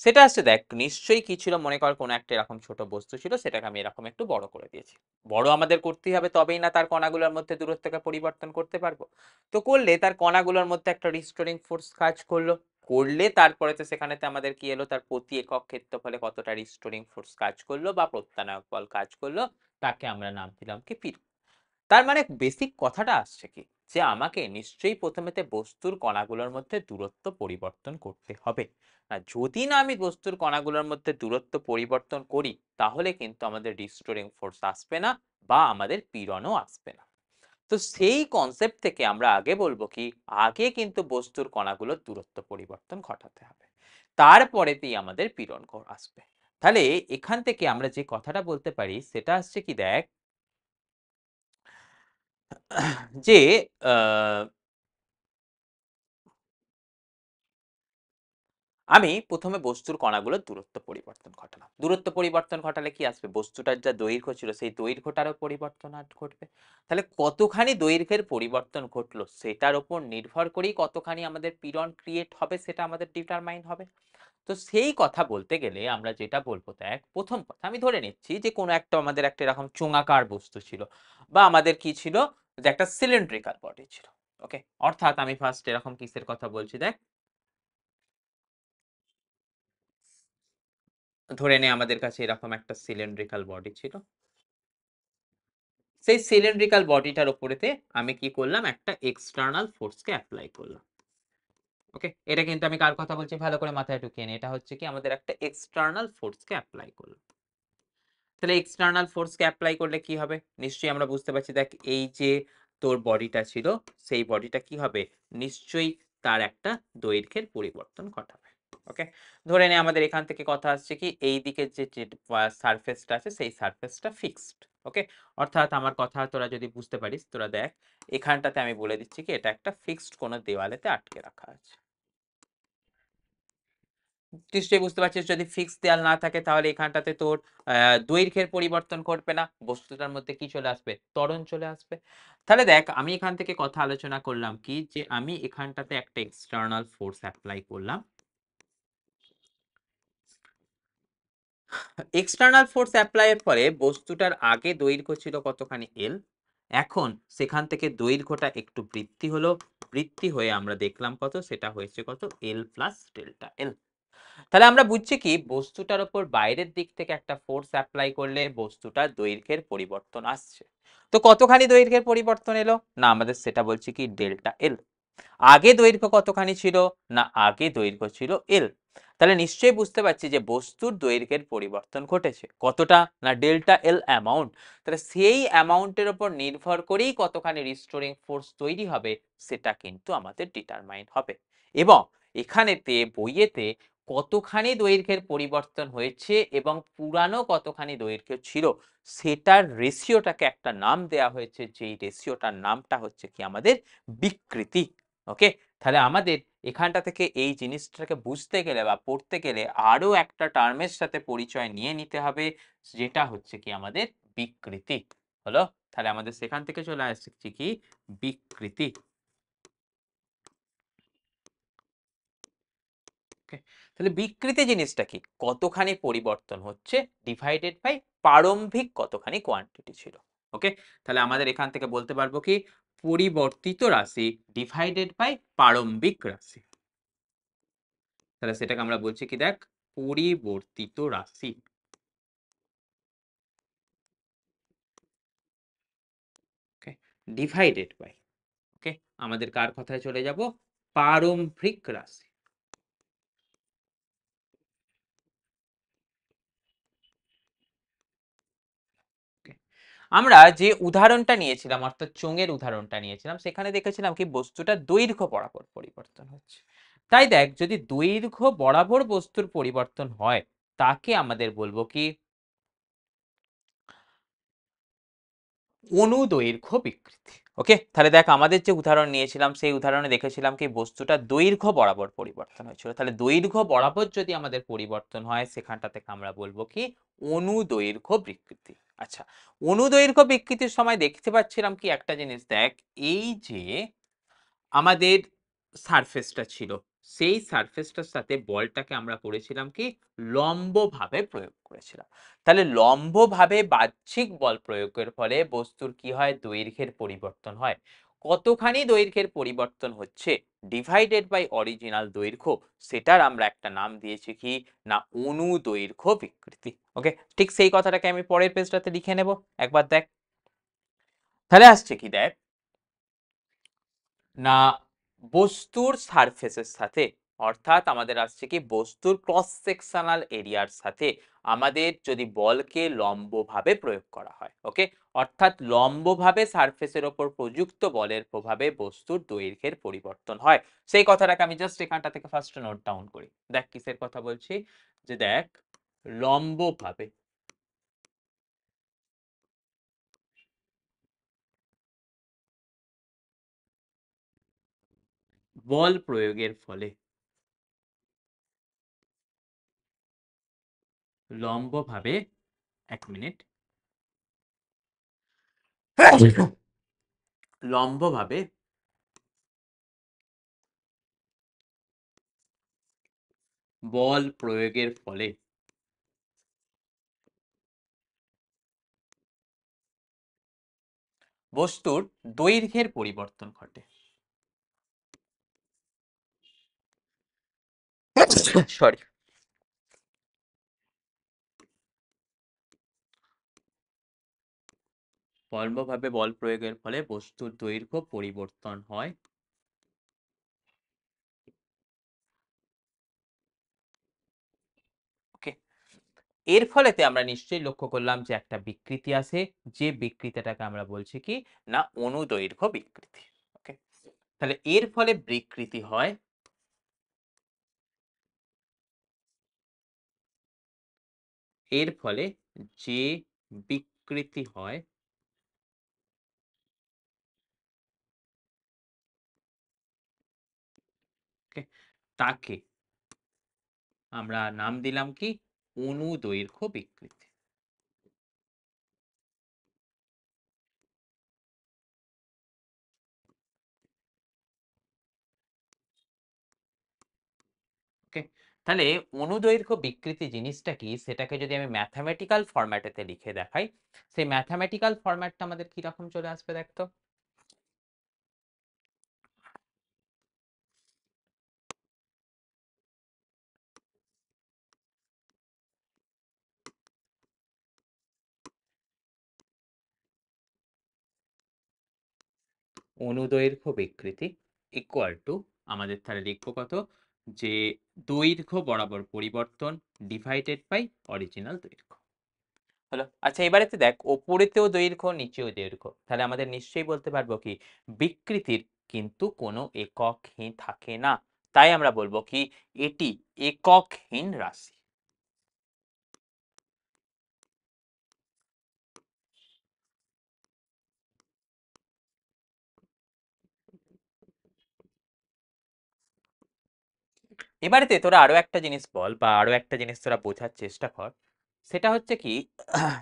সেটা আসছে দেখ নিশ্চয়ই কি ছিল, মনে কর কোনো একটা এরকম ছোট বস্তু ছিল, সেটাকে আমি এরকম একটু বড় করে দিয়েছি। বড় আমাদের করতেই হবে, তবেই না তার কণাগুলোর মধ্যে দূরত্বকে পরিবর্তন করতে পারবো। তো করলে তার কণাগুলোর মধ্যে একটা রিস্টোরিং ফোর্স কাজ করলো, করলে তারপরেতে সেখানেতে আমাদের কি এলো তার প্রতি একক ক্ষেত্রফলে কতটা রিস্টোরিং ফোর্স কাজ করলো বা প্রত্যানায়ক বল কাজ করলো, তাকে আমরা নাম দিলাম কি পীড়ন। তার মানে বেসিক কথাটা আসছে কি যে আমাকে নিশ্চয়ই প্রথমেতে বস্তুর কণাগুলোর মধ্যে দূরত্ব পরিবর্তন করতে হবে। আর যদি না আমি বস্তুর কণাগুলোর মধ্যে দূরত্ব পরিবর্তন করি তাহলে কিন্তু আমাদের রিস্টোরিং ফোর্স আসবে না বা আমাদের পীড়নও আসবে না। তো সেই কনসেপ্ট থেকে আমরা আগে বলবো কি আগে কিন্তু বস্তুর কণাগুলোর দূরত্ব পরিবর্তন ঘটাতে হবে, তারপরেতেই আমাদের পীড়ন আসবে। তাহলে এখান থেকে আমরা যে কথাটা বলতে পারি সেটা আসছে কি দেখ যে আমি প্রথমে বস্তুর কণাগুলোর দূরত্ব পরিবর্তন ঘটালাম, দূরত্ব পরিবর্তন ঘটালে কি আসবে বস্তুটার যা দৈর্ঘ্য ছিল সেই দৈর্ঘ্যটারও পরিবর্তন ঘটবে। তাহলে কতখানি দৈর্ঘ্যের পরিবর্তন ঘটলো সেটার উপর নির্ভর করেই কতখানি আমাদের পীড়ন ক্রিয়েট হবে সেটা আমাদের ডিটারমাইন হবে। তো সেই কথা বলতে গেলে আমরা যেটা বলবো দেখ প্রথম কথা আমি ধরে নিচ্ছি যে কোনো একটা আমাদের একটা এরকম চোঙাকার বস্তু ছিল, বা আমাদের কি ছিল যে একটা সিলিন্ড্রিক্যাল বডি ছিল। ওকে, অর্থাৎ আমি ফার্স্ট এরকম কিসের কথা বলছি দেখ, ধরে নে আমাদের কাছে এরকম একটা সিলিন্ড্রিক্যাল বডি ছিল, সেই সিলিন্ড্রিক্যাল বডিটার উপরেতে আমি কি করলাম একটা এক্সটার্নাল ফোর্সকে অ্যাপ্লাই করলাম। ওকে, এটা কিন্তু আমি কার কথা বলছি ভালো করে মাথায় ঢুকিয়ে নি, এটা হচ্ছে কি আমাদের একটা এক্সটার্নাল ফোর্সকে অ্যাপ্লাই করলাম। তাহলে এক্সটার্নাল ফোর্সকে অ্যাপ্লাই করলে কি হবে নিশ্চয়ই আমরা বুঝতে পারছি দেখ এই যে তোর বডিটা ছিল সেই বডিটা কি হবে নিশ্চয়ই তার একটা দৈর্ঘ্যের পরিবর্তন ঘটাবে। ওকে, ধরে নে আমাদের এখান থেকে কথা আসছে কি এই দিকের যে সারফেসটা আছে সেই সারফেসটা ফিক্সড। ওকে, অর্থাৎ আমার কথা তোরা যদি বুঝতে পারিস তোরা দেখ এখানটাতে আমি বলে দিচ্ছি কি এটা একটা ফিক্সড কোনো দেওয়ালেতে আটকে রাখা আছে। নিশ্চয়ই বুঝতে পারছিস যদি ফিক্স দেয়াল না থাকে তাহলে এখানটাতে তোর দৈর্ঘ্যের পরিবর্তন ঘটবে না, বস্তুটার মধ্যে কি চলে আসবে ত্বরণ চলে আসবে। তাহলে দেখ আমি এখান থেকে কথা আলোচনা করলাম কি যে আমি এখানটাতে একটা এক্সটার্নাল ফোর্স অ্যাপ্লাই করলাম। এক্সটার্নাল ফোর্স অ্যাপ্লাই এর ফলে বস্তুটার আগে দৈর্ঘ্য ছিল কতখানি এল, এখন সেখান থেকে দৈর্ঘ্যটা একটু বৃদ্ধি হলো, বৃদ্ধি হয়ে আমরা দেখলাম কত সেটা হয়েছে কত এল প্লাস ডেল্টা এল। তাহলে আমরা বুঝছি কি বস্তুটার উপর বাইরের দিক থেকে একটা ফোর্স অ্যাপ্লাই করলে বস্তুটার দৈর্ঘ্যের পরিবর্তন আসছে। তো কতখানি দৈর্ঘ্যের পরিবর্তন এলো না আমাদের সেটা বলছি কি ডেল্টা এল। আগে দৈর্ঘ্য কতখানি ছিল না আগে দৈর্ঘ্য ছিল এল। তাহলে নিশ্চয়ই বুঝতে পারছি যে বস্তুর দৈর্ঘ্যের পরিবর্তন ঘটেছে কতটা না ডেল্টা এল অ্যামাউন্ট। তাহলে সেই অ্যামাউন্টের উপর নির্ভর করেই কতখানি রিস্টোরিং ফোর্স তৈরি হবে সেটা কিন্তু আমাদের ডিটারমাইন হবে। এবং এখানেতে বইয়েতে কতখানি দৈর্ঘ্যের পরিবর্তন হয়েছে এবং পুরানো কতখানি দৈর্ঘ্য ছিল সেটার রেশিওটাকে একটা নাম দেয়া হয়েছে, যেই রেশিওটার নামটা হচ্ছে কি আমাদের বিকৃতি। ওকে, তাহলে আমাদের এখানটা থেকে এই জিনিসটাকে বুঝতে গেলে বা পড়তে গেলে আরো একটা টার্মের সাথে পরিচয় নিয়ে নিতে হবে, যেটা হচ্ছে কি আমাদের বিকৃতি হলো। তাহলে আমাদের সেখান থেকে চলে আসছে কি বিকৃতি। ওকে, তাহলে বিকৃতি জিনিসটা কি, কতখানি পরিবর্তন হচ্ছে ডিভাইডেড বাই প্রারম্ভিক কতখানি কোয়ান্টিটি ছিল। ওকে, তাহলে আমাদের এখান থেকে বলতে পারবো কি পরিবর্তিত রাশি ডিভাইডেড বাই প্রারম্ভিক রাশি। তাহলে সেটাকে আমরা বলছি কি, দেখ পরিবর্তিত রাশি ডিভাইডেড বাই, ওকে, আমাদের কার কথায় চলে যাব, প্রারম্ভিক রাশি। আমরা যে উদাহরণটা নিয়েছিলাম অর্থাৎ চোঙের উদাহরণটা নিয়েছিলাম, সেখানে দেখেছিলাম কি বস্তুটা দৈর্ঘ্য বরাবর পরিবর্তন হচ্ছে। তাই দেখ, যদি দৈর্ঘ্য বরাবর বস্তুর পরিবর্তন হয় তাকে আমাদের বলবো কি অনুদৈর্ঘ্য বিকৃতি। ওকে, তাহলে দেখ আমাদের যে উদাহরণ নিয়েছিলাম সেই উদাহরণে দেখেছিলাম কি বস্তুটা দৈর্ঘ্য বরাবর পরিবর্তন হয়েছিল। তাহলে দৈর্ঘ্য বরাবর যদি আমাদের পরিবর্তন হয় সেখানটা থেকে আমরা বলবো কি অনুদৈর্ঘ্য বিকৃতি। আচ্ছা, অনুদৈর্ঘ্য বিকৃতির সময় দেখতে পাচ্ছিলাম কি একটা জিনিস, দেখ এই যে আমাদের সারফেসটা ছিল, সেই সারফেসটার সাথে বলটাকে আমরা করেছিলাম কি লম্বভাবে প্রয়োগ করেছিলাম। তাহলে লম্বভাবে বাহ্যিক বল প্রয়োগের ফলে বস্তুর কি হয়, দৈর্ঘ্যের পরিবর্তন হয়। কতখানি দৈর্ঘ্যের পরিবর্তন হচ্ছে ডিভাইডেড বাই অরিজিনাল দৈর্ঘ্য, সেটার আমরা একটা নাম দিয়েছি কি না অনুদৈর্ঘ্য বিকৃতি। ওকে, ঠিক সেই কথাটাকে আমি পরের পেজটাতে লিখে নেব, একবার দেখ। তাহলে আসছে কি, দেখ না বস্তুর সারফেসের সাথে, অর্থাৎ আমাদের আসছে কি বস্তুর ক্রস সেকশনাল এরিয়ার সাথে আমাদের যদি বলকে লম্বভাবে প্রয়োগ করা হয়, ওকে, অর্থাৎ লম্বভাবে সারফেসের ওপর প্রযুক্ত বলের প্রভাবে বস্তুর দৈর্ঘ্যের পরিবর্তন হয়। সেই কথাটাকে আমি জাস্ট এখানটা থেকে ফার্স্ট নোট ডাউন করি। দেখ কিসের কথা বলছি, যে দেখ লম্বভাবে বল প্রয়োগের ফলে, লম্বভাবে, এক মিনিট, লম্বভাবে বল প্রয়োগের ফলে বস্তুর দৈর্ঘ্যের পরিবর্তন ঘটে। সরি, লম্বভাবে বল প্রয়োগের ফলে বস্তুর দৈর্ঘ্য পরিবর্তন হয়। ওকে, এর ফলেতে আমরা নিশ্চয়ই লক্ষ্য করলাম যে একটা বিকৃতি আছে, যে বিকৃতিটাকে আমরা বলছি কি না অনুদৈর্ঘ্য বিকৃতি। ওকে, তাহলে এর ফলে বিকৃতি হয়, এর ফলে যে বিকৃতি হয় ওকে, তাকে আমরা নাম দিলাম কি অনুদৈর্ঘ্য বিকৃতি। ওকে, তাহলে অনুদৈর্ঘ্য বিকৃতি জিনিসটা কি সেটাকে যদি আমি ম্যাথামেটিক্যাল ফরম্যাটেতে লিখে দেখাই, সেই ম্যাথামেটিক্যাল ফরম্যাটটা আমাদের কি রকম চলে আসবে, দেখতো। অনুদৈর্ঘ্য বিকৃতি ইকুয়াল টু আমাদের তাহলে লিখবো কত, যে দৈর্ঘ্য বরাবর পরিবর্তন ডিভাইডেড বাই অরিজিনাল দৈর্ঘ্য। হলো, আচ্ছা এবারেতে দেখ ওপরেতেও দৈর্ঘ্য নিচেও দৈর্ঘ্য, তাহলে আমাদের নিশ্চয়ই বলতে পারবো কি বিকৃতির কিন্তু কোনো এককহীন থাকে না, তাই আমরা বলবো কি এটি এককহীন রাশি। এবারেতে তোরা আরো একটা জিনিস বল বা আরো একটা জিনিস তোরা বোঝার চেষ্টা কর, সেটা হচ্ছে কি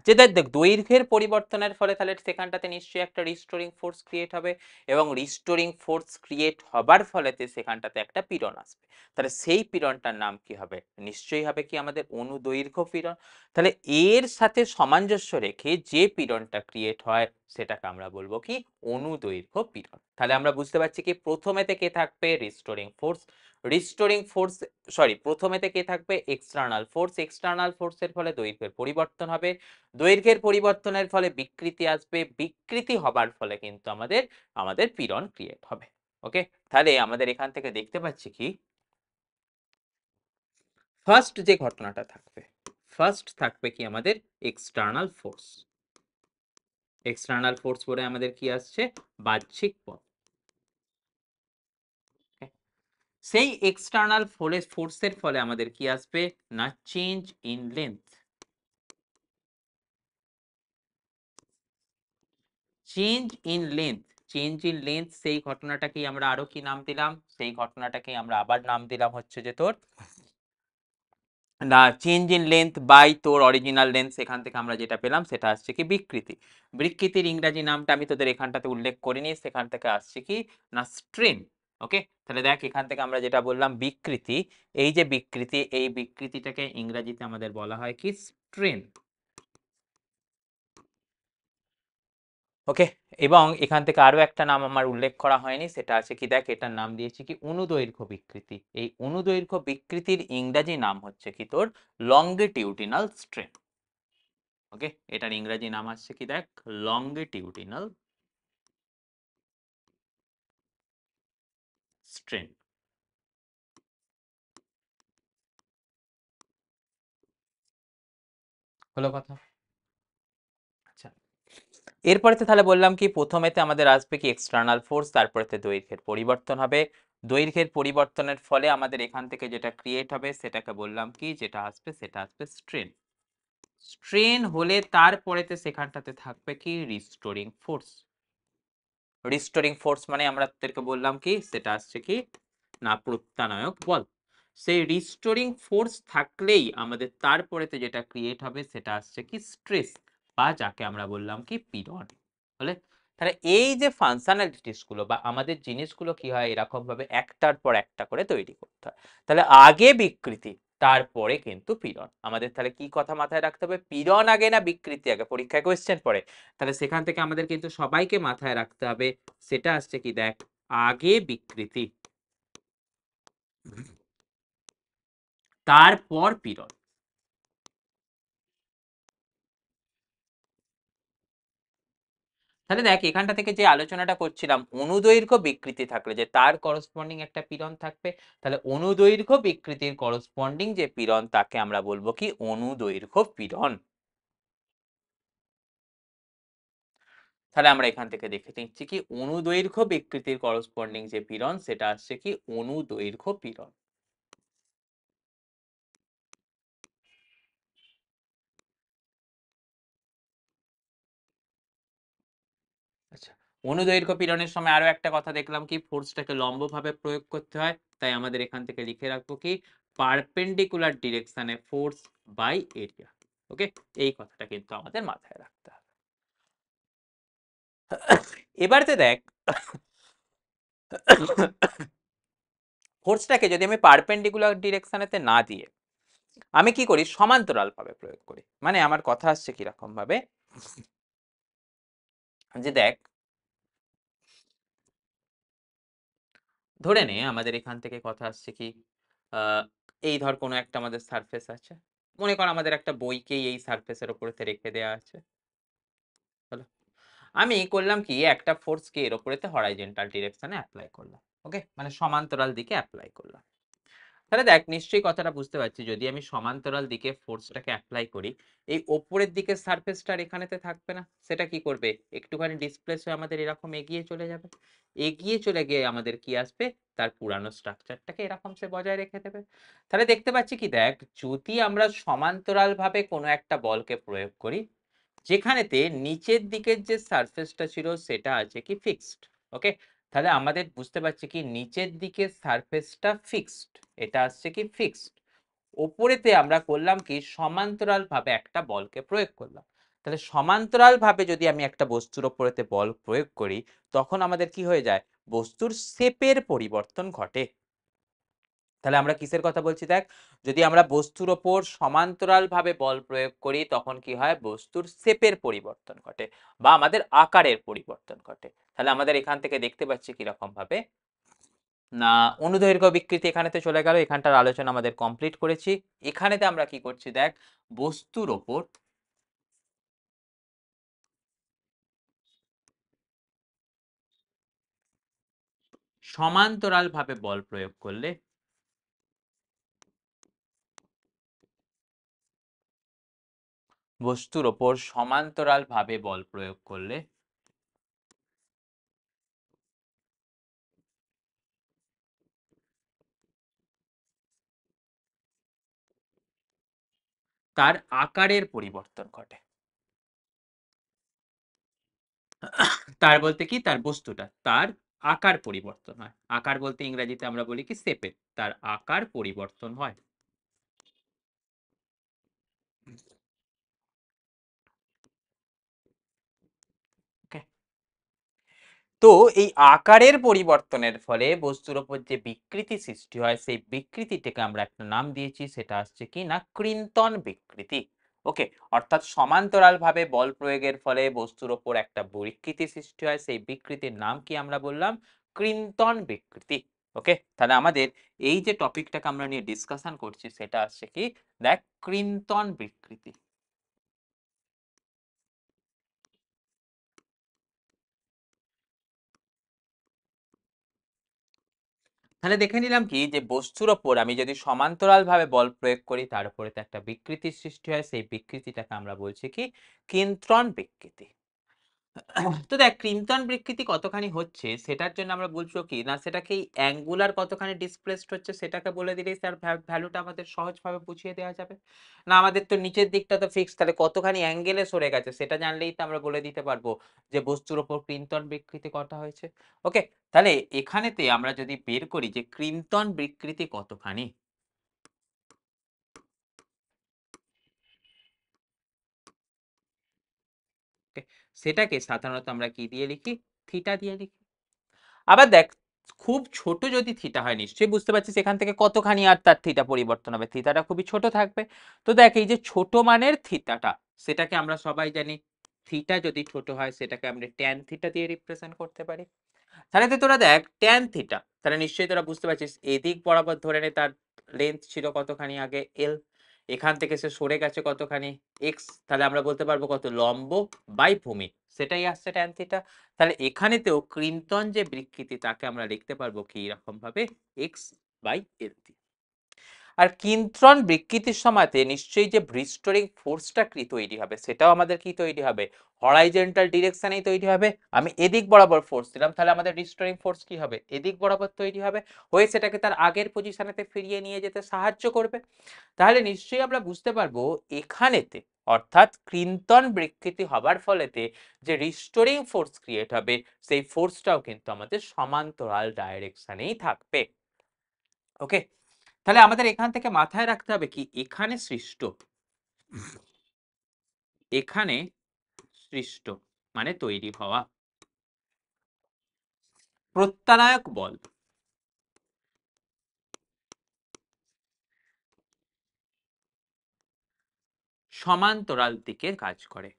যে দেখ দৈর্ঘ্যের পরিবর্তনের ফলে তাহলে সেখানটাতে নিশ্চয়ই একটা রিস্টোরিং ফোর্স ক্রিয়েট হবে, এবং রিস্টোরিং ফোর্স ক্রিয়েট হবার ফলেতে সেখানটাতে একটা পীড়ন আসবে। তাহলে সেই পীড়নটার নাম কি হবে? নিশ্চয়ই হবে কি আমাদের অনুদৈর্ঘ্য পীড়ন। তাহলে এর সাথে সামঞ্জস্য রেখে যে পীড়নটা ক্রিয়েট হয় সেটাকে আমরা বলবো কি অনুদৈর্ঘ্য পীড়ন। তাহলে আমরা বুঝতে পারছি কি প্রথমেতে কে থাকবে? Restoring force. Restoring force sorry প্রথমেতে কে থাকবে? External force. এক্সটার্নাল ফোর্সের ফলে দৈর্ঘ্যের পরিবর্তন হবে, দৈর্ঘ্যের পরিবর্তনের ফলে বিকৃতি আসবে, বিকৃতি হবার ফলে কিন্তু আমাদের আমাদের পীড়ন ক্রিয়েট হবে। ওকে, তাহলে আমাদের এখান থেকে দেখতে পাচ্ছি কি ফার্স্ট যে ঘটনাটা থাকবে, ফার্স্ট থাকবে কি আমাদের এক্সটার্নাল ফোর্স। এক্সটার্নাল ফোর্স পরে আমাদের কি আসছে? বাহ্যিক বল। সেই এক্সটার্নাল ফোর্সের ফলে আমাদের কি আসবে না? Change in length. Change in length, change in length সেই ঘটনাটাকেই আমরা আরো কি নাম দিলাম? সেই ঘটনাটাকেই আমরা আবার নাম দিলাম হচ্ছে যে তোর না চেঞ্জ ইন লেন্থ বাই তোর অরিজিনাল লেন্থ। সেখান থেকে আমরা যেটা পেলাম সেটা আসছে কি বিকৃতি। বিকৃতির ইংরাজি নামটা আমি তোদের এখানটাতে উল্লেখ করিনি, সেখান থেকে আসছে কি না স্ট্রেন। ওকে, তাহলে দেখ এখান থেকে আমরা যেটা বললাম বিকৃতি, এই যে বিকৃতি, এই বিকৃতিটাকে ইংরাজিতে আমাদের বলা হয় কি স্ট্রেন। ওকে, এবং এখান থেকে আরো একটা নাম আমার উল্লেখ করা হয়নি, সেটা আছে কি দেখ এটার নাম দিয়েছি কি অনুদৈর্ঘ্য বিকৃতি। এই অনুদৈর্ঘ্য বিকৃতির ইংরাজি নাম হচ্ছে কি তোর লংগিটিউডিনাল স্ট্রেন। ওকে, এটার ইংরাজি নাম আসছে কি দেখ লংগিটিউডিনাল স্ট্রেন। হলো কথা। আচ্ছা, এরপরেতে তাহলে বললাম কি প্রথমেতে আমাদের আসবে কি এক্সটার্নাল ফোর্স, তারপরেতে দৈর্ঘ্যের পরিবর্তন হবে, দৈর্ঘ্যের পরিবর্তনের ফলে আমাদের এখান থেকে যেটা ক্রিয়েট হবে সেটাকে বললাম কি যেটা আসবে সেটা আসবে স্ট্রেন। স্ট্রেন হলে তারপরেতে সেখানটাতে থাকবে কি রিস্টোরিং ফোর্স। রিস্টোরিং ফোর্স মানে আমরা তোদেরকে বললাম কি সেটা আসছে কি না প্রত্যানয়ক বল। সেই রিস্টোরিং ফোর্স থাকলেই আমাদের তারপরেতে যেটা ক্রিয়েট হবে সেটা আসছে কি স্ট্রেস, বা যাকে আমরা বললাম কি পীড়ন। বলে তাহলে এই যে ফাংশনালিটিস গুলো বা আমাদের জিনিসগুলো কি হয় এরকম ভাবে একটার পর একটা করে তৈরি করতে হয়। তাহলে আগে বিকৃতি, তারপরে কিন্তু পীড়ন। আমাদের তাহলে কি কথা মাথায় রাখতে হবে? পীড়ন আগে না বিকৃতি আগে? পরীক্ষায় কোয়েশ্চেন পড়ে। তাহলে সেখান থেকে আমাদের কিন্তু সবাইকে মাথায় রাখতে হবে সেটা আসছে কি দেখ আগে বিকৃতি, তারপর পীড়ন। তাহলে দেখ এখানটা থেকে যে আলোচনাটা করছিলাম অনুদৈর্ঘ্য বিকৃতি থাকলে যে তার করসপন্ডিং একটা পীড়ন থাকবে, তাহলে অনুদৈর্ঘ্য বিকৃতির করসপন্ডিং যে পীড়ন তাকে আমরা বলবো কি অনুদৈর্ঘ্য পীড়ন। তাহলে আমরা এখান থেকে দেখে নিচ্ছি কি অনুদৈর্ঘ্য বিকৃতির করসপন্ডিং যে পীড়ন সেটা আসছে কি অনুদৈর্ঘ্য পীড়ন। আচ্ছা, অনুদৈর্ঘ্য পীড়নের সময় আরো একটা কথা দেখলাম কি ফোর্সটাকে লম্বভাবে প্রয়োগ করতে হয়, তাই আমাদের এখান থেকে লিখে রাখবো কি পারপেন্ডিকুলার ডিরেকশনে ফোর্স বাই এরিয়া। ওকে, এই কথাটা কিন্তু আমাদের মাথায় রাখতে হবে। এবারে দেখ ফোর্সটাকে যদি আমি পারপেন্ডিকুলার ডিরেকশনেতে না দিয়ে আমি কি করি সমান্তরাল ভাবে প্রয়োগ করি, মানে আমার কথা আসছে কিরকম ভাবে যে দেখ ধরে নে আমাদের এখান থেকে কথা আসছে কি আহ, এই ধর কোনো একটা আমাদের সারফেস আছে, মনে কর আমাদের একটা বইকেই এই সারফেসের উপরেতে রেখে দেওয়া আছে। হলো, আমি করলাম কি একটা ফোর্সকে এর উপরেতে হরাইজন্টাল ডিরেকশনে অ্যাপ্লাই করলাম। ওকে, মানে সমান্তরাল দিকে অ্যাপ্লাই করলাম। তাহলে দেখ নিশ্চয়ই কথাটা বুঝতে পারছি যদি আমি সমান্তরাল দিকে ফোর্সটাকে অ্যাপ্লাই করি এই ওপরের দিকে সারফেসটা আর এখানেতে থাকবে না, সেটা কি করবে একটুখানি ডিসপ্লেস হয়ে আমাদের এরকম এগিয়ে চলে যাবে। এগিয়ে চলে গিয়ে আমাদের কি আসবে তার পুরানো স্ট্রাকচারটাকে এরকম সে বজায় রেখে দেবে। তাহলে দেখতে পাচ্ছি কি দেখ যদি আমরা সমান্তরাল ভাবে কোনো একটা বলকে প্রয়োগ করি যেখানেতে নিচের দিকের যে সারফেসটা ছিল সেটা আছে কি ফিক্সড। ওকে, তাহলে আমাদের বুঝতে পারছি কি নিচের দিকের সারফেসটা ফিক্সড, এটা আসছে কি ফিক্সড। ওপরেতে আমরা করলাম কি সমান্তরাল ভাবে একটা বলকে প্রয়োগ করলাম। তাহলে সমান্তরাল ভাবে যদি আমি একটা বস্তুর ওপরেতে বল প্রয়োগ করি তখন আমাদের কি হয়ে যায়, বস্তুর শেপের পরিবর্তন ঘটে। তাহলে আমরা কিসের কথা বলছি দেখ, যদি আমরা বস্তুর ওপর সমান্তরাল ভাবে বল প্রয়োগ করি তখন কি হয়, বস্তুর শেপের পরিবর্তন ঘটে বা আমাদের আকারের পরিবর্তন ঘটে। তাহলে আমাদের এখান থেকে দেখতে পাচ্ছি কিরকম ভাবে না, অনুদৈর্ঘ্য বিকৃতি এখানেতে চলে গেল, এখানটার আলোচনা আমাদের কমপ্লিট করেছি। এখানেতে আমরা কি করছি দেখ, বস্তুর ওপর সমান্তরাল ভাবে বল প্রয়োগ করলে বস্তুর ওপর সমান্তরাল ভাবে বল প্রয়োগ করলে তার আকারের পরিবর্তন ঘটে। তার বলতে কি, তার বস্তুটা তার আকার পরিবর্তন হয়। আকার বলতে ইংরেজিতে আমরা বলি কি শেপে, তার আকার পরিবর্তন হয়। ওকে, তো এই আকারের পরিবর্তনের ফলে বস্তুর উপর যে বিকৃতি সৃষ্টি হয় সেই বিকৃতিটাকে আমরা একটা নাম দিয়েছি, সেটা হচ্ছে কি না ক্রিন্তন বিকৃতি। ওকে, অর্থাৎ সমান্তরাল ভাবে বল প্রয়োগের ফলে বস্তুর উপর একটা বিকৃতি সৃষ্টি হয়, সেই বিকৃতির নাম কি আমরা বললাম, ক্রিন্তন বিকৃতি। ওকে, তাহলে আমাদের এই যে টপিকটাকে আমরা নিয়ে ডিসকাশন করছি সেটা হচ্ছে কি দেখ, ক্রিন্তন বিকৃতি। তাহলে দেখে নিলাম কি যে বস্তুর ওপর আমি যদি সমান্তরাল ভাবে বল প্রয়োগ করি তার উপরে তো একটা বিকৃতির সৃষ্টি হয়, সেই বিকৃতিটাকে আমরা বলছি কি কিন্ত্রণ বিকৃতি। তো দেখ ক্রিম্পটন বিকৃতি কতখানি হচ্ছে সেটার জন্য আমরা বলছো কি না, সেটাকে অ্যাঙ্গুলার কতখানি ডিসপ্লেসড হচ্ছে সেটাকে বলে দিলেই তার ভ্যালুটা আমাদের সহজভাবে বুঝিয়ে দেওয়া যাবে। না আমাদের তো নিচের দিকটা তো ফিক্স, তাহলে কতখানি অ্যাঙ্গেলে সরে গেছে সেটা জানলেই তো আমরা বলে দিতে পারবো যে বস্তুর ওপর ক্রিম্পটন বিকৃতি কত হয়েছে। ওকে, তাহলে এখানেতে আমরা যদি বের করি যে ক্রিম্পটন বিকৃতি কতখানি, okay, সেটাকে সাধারণত আমরা কি দিয়ে লিখি, থিটা দিয়ে লিখি। আবার দেখ খুব ছোট যদি থিটা হয় নিশ্চয়ই বুঝতে পারছিস এখান থেকে কতখানি আর তার থিটা পরিবর্তন হবে, থিটাটা খুবই ছোট থাকবে। তো দেখ এই যে ছোট মানের থিটাটা, সেটাকে আমরা সবাই জানি থিটা যদি ছোট হয় সেটাকে আমরা ট্যান থিটা দিয়ে রিপ্রেজেন্ট করতে পারি। তাহলে তো তোরা দেখ ট্যান থিটা, তাহলে নিশ্চয়ই তোরা বুঝতে পারছিস এদিক বরাবর ধরে নে তার লেন্থ ছিল কতখানি আগে এল, এখান থেকে সে সরে গেছে কতখানি এক্স, তাহলে আমরা বলতে পারবো কত লম্ব বাই ভূমি, সেটাই আসছে ট্যান থিটা। তাহলে এখানেতেও ক্রিম্পটন যে বিকৃতি তাকে আমরা লিখতে পারবো কি এরকম ভাবে এক্স বাই এল। আর কিন্ত্রণ বিকৃতির সময়তে নিশ্চয়ই যে ব্রিস্টোরিং ফোর্সটা কি তৈরি হবে সেটাও আমাদের কি তৈরি হবে, হরাইজন্টাল ডিরেকশনেই তৈরি হবে। আমি এদিক বরাবর ফোর্স দিলাম তাহলে আমাদের রিস্টোরিং ফোর্স কি হবে, এদিক বরাবর তৈরি হবে, হয়ে সেটাকে তার আগের পজিশনেতে ফিরিয়ে নিয়ে যেতে সাহায্য করবে। তাহলে নিশ্চয়ই আমরা বুঝতে পারবো এখানেতে, অর্থাৎ ক্রিম্পটন বিকৃতি হবার ফলেতে যে রিস্টোরিং ফোর্স ক্রিয়েট হবে সেই ফোর্সটাও কিন্তু আমাদের সমান্তরাল ডাইরেকশনেই থাকবে। ওকে, তাহলে আমাদের এখান থেকে মাথায় রাখতে হবে কি এখানে সৃষ্ট, এখানে সৃষ্ট মানে তৈরি হওয়া প্রত্যানায়ক বল সমান্তরাল দিকে কাজ করে,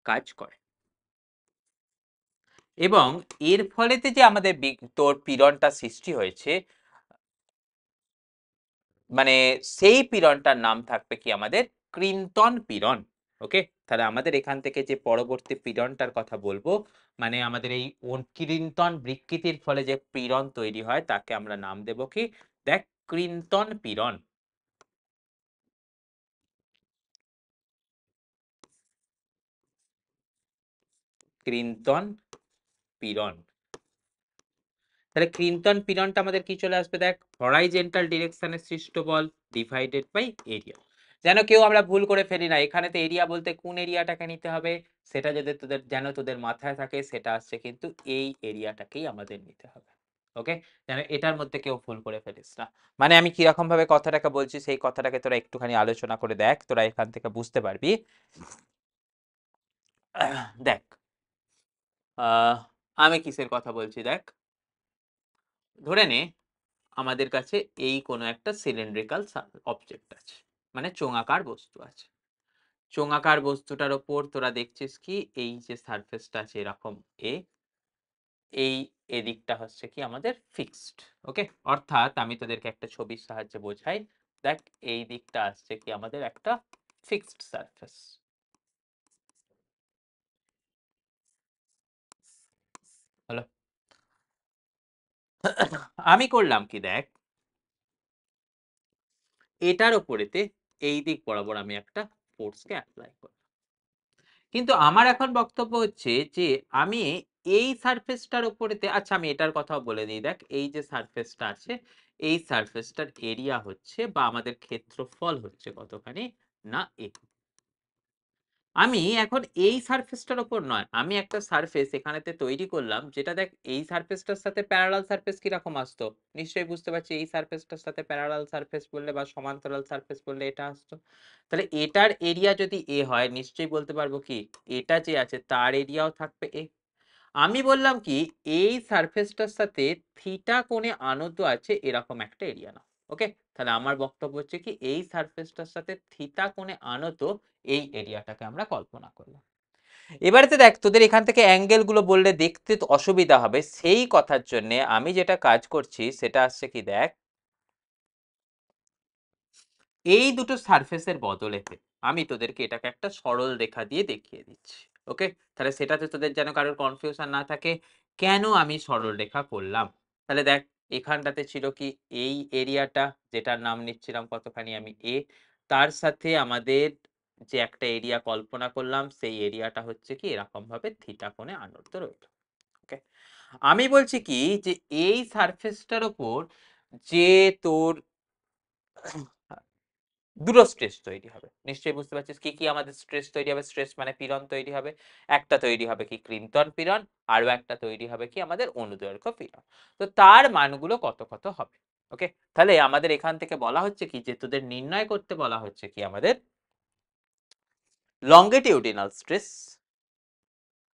কাজ করে। এবং এর ফলেতে যে আমাদের তোর পীড়নটা সৃষ্টি হয়েছে, মানে সেই পীড়নটার নাম থাকবে কি আমাদের ক্রিম্পটন পীড়ন। ওকে, তাহলে আমাদের এখান থেকে যে পরবর্তী পীড়নটার কথা বলবো, মানে আমাদের এই ক্রিম্পটন বিকৃতির ফলে যে পীড়ন তৈরি হয় তাকে আমরা নাম দেব কি দেখ ক্রিম্পটন পীড়ন। ক্রিম্পটন পীড়ন, তাহলে ক্রিম্পটন পীড়নটা আমাদের কি চলে আসবে দেখ, হরাইজন্টাল ডিরেকশনে সৃষ্ট বল ডিভাইডেড বাই এরিয়া। যেন কেউ আমরা ভুল করে ফেলি না, এখানে তো এরিয়া বলতে কোন এরিয়াটাকে নিতে হবে সেটা যদি তোদের মাথায় থাকে, সেটা আসছে কিন্তু এই এরিয়াটাকেই আমাদের নিতে হবে। ওকে, যেন এটার মধ্যে কেউ ভুল করে ফেলিস না। মানে আমি কিরকম ভাবে কথাটাকে বলছি সেই কথাটাকে তোরা একটুখানি আলোচনা করে দেখ, তোরা এখান থেকে বুঝতে পারবি। দেখ, আমি কিসের কথা বলছি দেখ, ধরে নে আমাদের কাছে এই কোনো একটা সিলিন্ড্রিক্যাল অবজেক্ট আছে, মানে চোঙাকার বস্তু আছে। চোঙাকার বস্তুটার ওপর তোরা দেখছিস কি এই যে সারফেসটা আছে এরকম এ, এই এদিকটা হচ্ছে কি আমাদের ফিক্সড। ওকে, অর্থাৎ আমি তোদেরকে একটা ছবির সাহায্যে বোঝাই। দেখ, এই দিকটা আসছে কি আমাদের একটা ফিক্সড সারফেস। হলো, আমি করলাম কি দেখ, এটার ওপরেতে এই দিক বরাবর আমি একটা ফোর্সকে অ্যাপ্লাই করলাম। কিন্তু আমার এখন বক্তব্য হচ্ছে যে আমি এই সারফেসটার উপরেতে, আচ্ছা আমি এটার কথাও বলে দিই, দেখ এই যে সারফেসটা আছে এই সারফেসটার এরিয়া হচ্ছে বা আমাদের ক্ষেত্রফল হচ্ছে কতখানি না এ। আমি এখন এই সারফেসটার উপর নয়, আমি একটা সারফেস এখানেতে তৈরি করলাম যেটা দেখ এই সারফেসটার সাথে প্যারালাল সারফেস কিরকম আসতো নিশ্চয়ই বুঝতে পারছি। এই সারফেসটার সাথে প্যারালাল সারফেস বললে বা সমান্তরাল সারফেস বললে এটা আসতো। তাহলে এটার এরিয়া যদি এ হয় নিশ্চয়ই বলতে পারবো কি এটা যে আছে তার এরিয়াও থাকবে এ। আমি বললাম কি এই সারফেসটার সাথে থিটা কোণে আনত আছে এরকম একটা এরিয়া না। ওকে, তাহলে আমার বক্তব্য হচ্ছে কি এই সারফেসটার সাথে থিটা কোণে আনত এই এরিয়াটাকে আমরা কল্পনা করলাম। এবারে দেখ তোদের এখান থেকে অ্যাঙ্গেল গুলো বললে দেখতে তো অসুবিধা হবে, সেই কথার জন্য আমি যেটা কাজ করছি সেটা আসছে কি দেখ, এই দুটো সারফেসের বদলেতে আমি তোদেরকে এটাকে একটা সরল রেখা দিয়ে দেখিয়ে দিচ্ছি। ওকে, তাহলে সেটাতে তোদের যেন কারোর কনফিউশন না থাকে কেন আমি সরল রেখা করলাম। তাহলে দেখ এখানটাতে ছিল কি এই এরিয়াটা যেটার নাম নিচ্ছিলাম কতখানি আমি এ, তার সাথে আমাদের যে একটা এরিয়া কল্পনা করলাম সেই এরিয়াটা হচ্ছে কি এরকম ভাবে থিটা কোণে আনত রইল। ওকে, আমি বলছি কি যে এই সারফেসটার উপর যে তোর দুটো স্ট্রেস তৈরি হবে, নিশ্চয়ই বুঝতে পারছিস কি কি আমাদের স্ট্রেস তৈরি হবে। স্ট্রেস মানে পীড়ন তৈরি হবে, একটা তৈরি হবে কি ক্রিন্তন পীড়ন, আরো একটা তৈরি হবে কি আমাদের অনুদৈর্ঘ্য পীড়ন। তো তার মানগুলো কত কত হবে। ওকে, তাহলে আমাদের এখান থেকে বলা হচ্ছে কি যে তোদের নির্ণয় করতে বলা হচ্ছে কি আমাদের লংগিটিউডিনাল স্ট্রেস।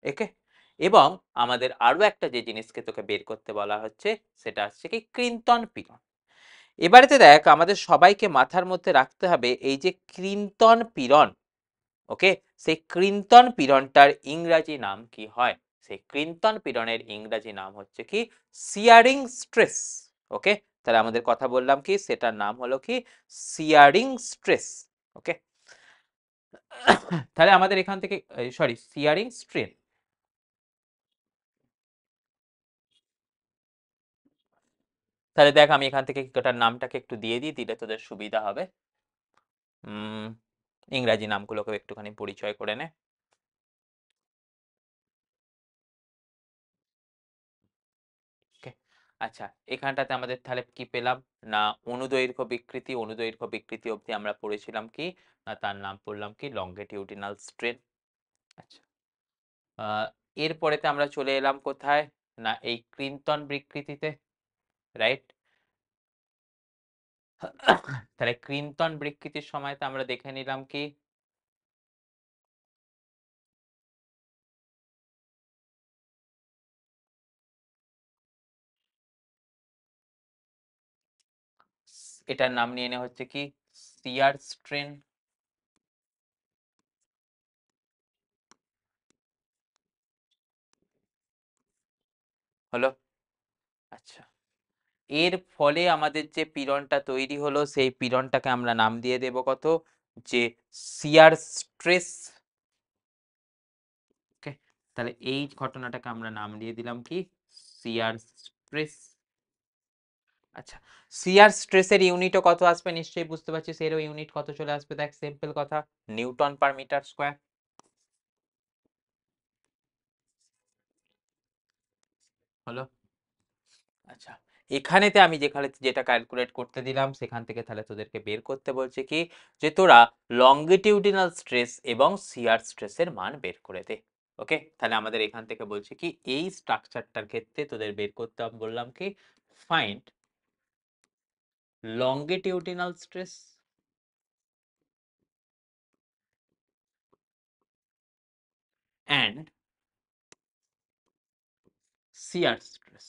ওকে, এবং আমাদের আরো একটা যে জিনিসকে তোকে বের করতে বলা হচ্ছে সেটা হচ্ছে কি ক্রিন্তন পীড়ন। এবারেতে দেখ আমাদের সবাইকে মাথার মধ্যে রাখতে হবে এই যে ক্রিন্তন পীড়ন, ওকে, সেই ক্রিন্তন পীড়নটার ইংরাজি নাম কি হয়, সেই ক্রিন্তন পীড়নের ইংরাজি নাম হচ্ছে কি শিয়ারিং স্ট্রেস। ওকে, তাহলে আমাদের কথা বললাম কি সেটার নাম হলো কি শিয়ারিং স্ট্রেস। ওকে, তাহলে আমাদের এখান থেকে সরি শিয়ারিং স্ট্রেন। তাহলে দেখ আমি এখান থেকে ওটার নামটাকে একটু দিয়ে দিই, দিলে তোদের সুবিধা হবে। ইংরাজি নামগুলোকে একটুখানি পরিচয় করে নে। ওকে, আচ্ছা এখানটাতে আমাদের তাহলে কি পেলাম না অনুদৈর্ঘ্য বিকৃতি, অনুদৈর্ঘ্য বিকৃতি অবধি আমরা পড়েছিলাম কি না তার নাম পড়লাম কি লংগিটিউডিনাল স্ট্রেন। আচ্ছা, এরপরেতে আমরা চলে এলাম কোথায় না এই ক্রিন্তন বিকৃতিতে, রাইট। তাহলে ক্রিন্তন বিকৃতির সময়তে আমরা দেখে নিলাম কি এটার নাম নিয়ে নেওয়া হচ্ছে কি শিয়ার স্ট্রেন। হলো, আচ্ছা এর ফলে আমাদের যে পীড়নটা তৈরি হলো সেই পীড়নটাকে আমরা নাম দিয়ে দেব কত যে শিয়ার স্ট্রেস। ওকে, তাহলে এই ঘটনাটাকে আমরা নাম দিয়ে দিলাম কি শিয়ার স্ট্রেস। আচ্ছা, শিয়ার স্ট্রেসের ইউনিটও কত আসবে নিশ্চয়ই বুঝতে পারছিস, এরও ইউনিট কত চলে আসবে দেখ সিম্পল কথা নিউটন পার মিটার স্কয়ার। হলো, আচ্ছা এখানেতে আমি যেটা ক্যালকুলেট করতে দিলাম সেখান থেকে তাহলে তোদেরকে বের করতে বলছে কি যে তোরা লংগিটিউডিনাল স্ট্রেস এবং শিয়ার স্ট্রেসের মান বের করে দে। ওকে, তাহলে আমাদের এখান থেকে বলছে কি এই স্ট্রাকচারটার ক্ষেত্রে তোদের বের করতে হবে, বললাম কি find longitudinal stress and shear stress।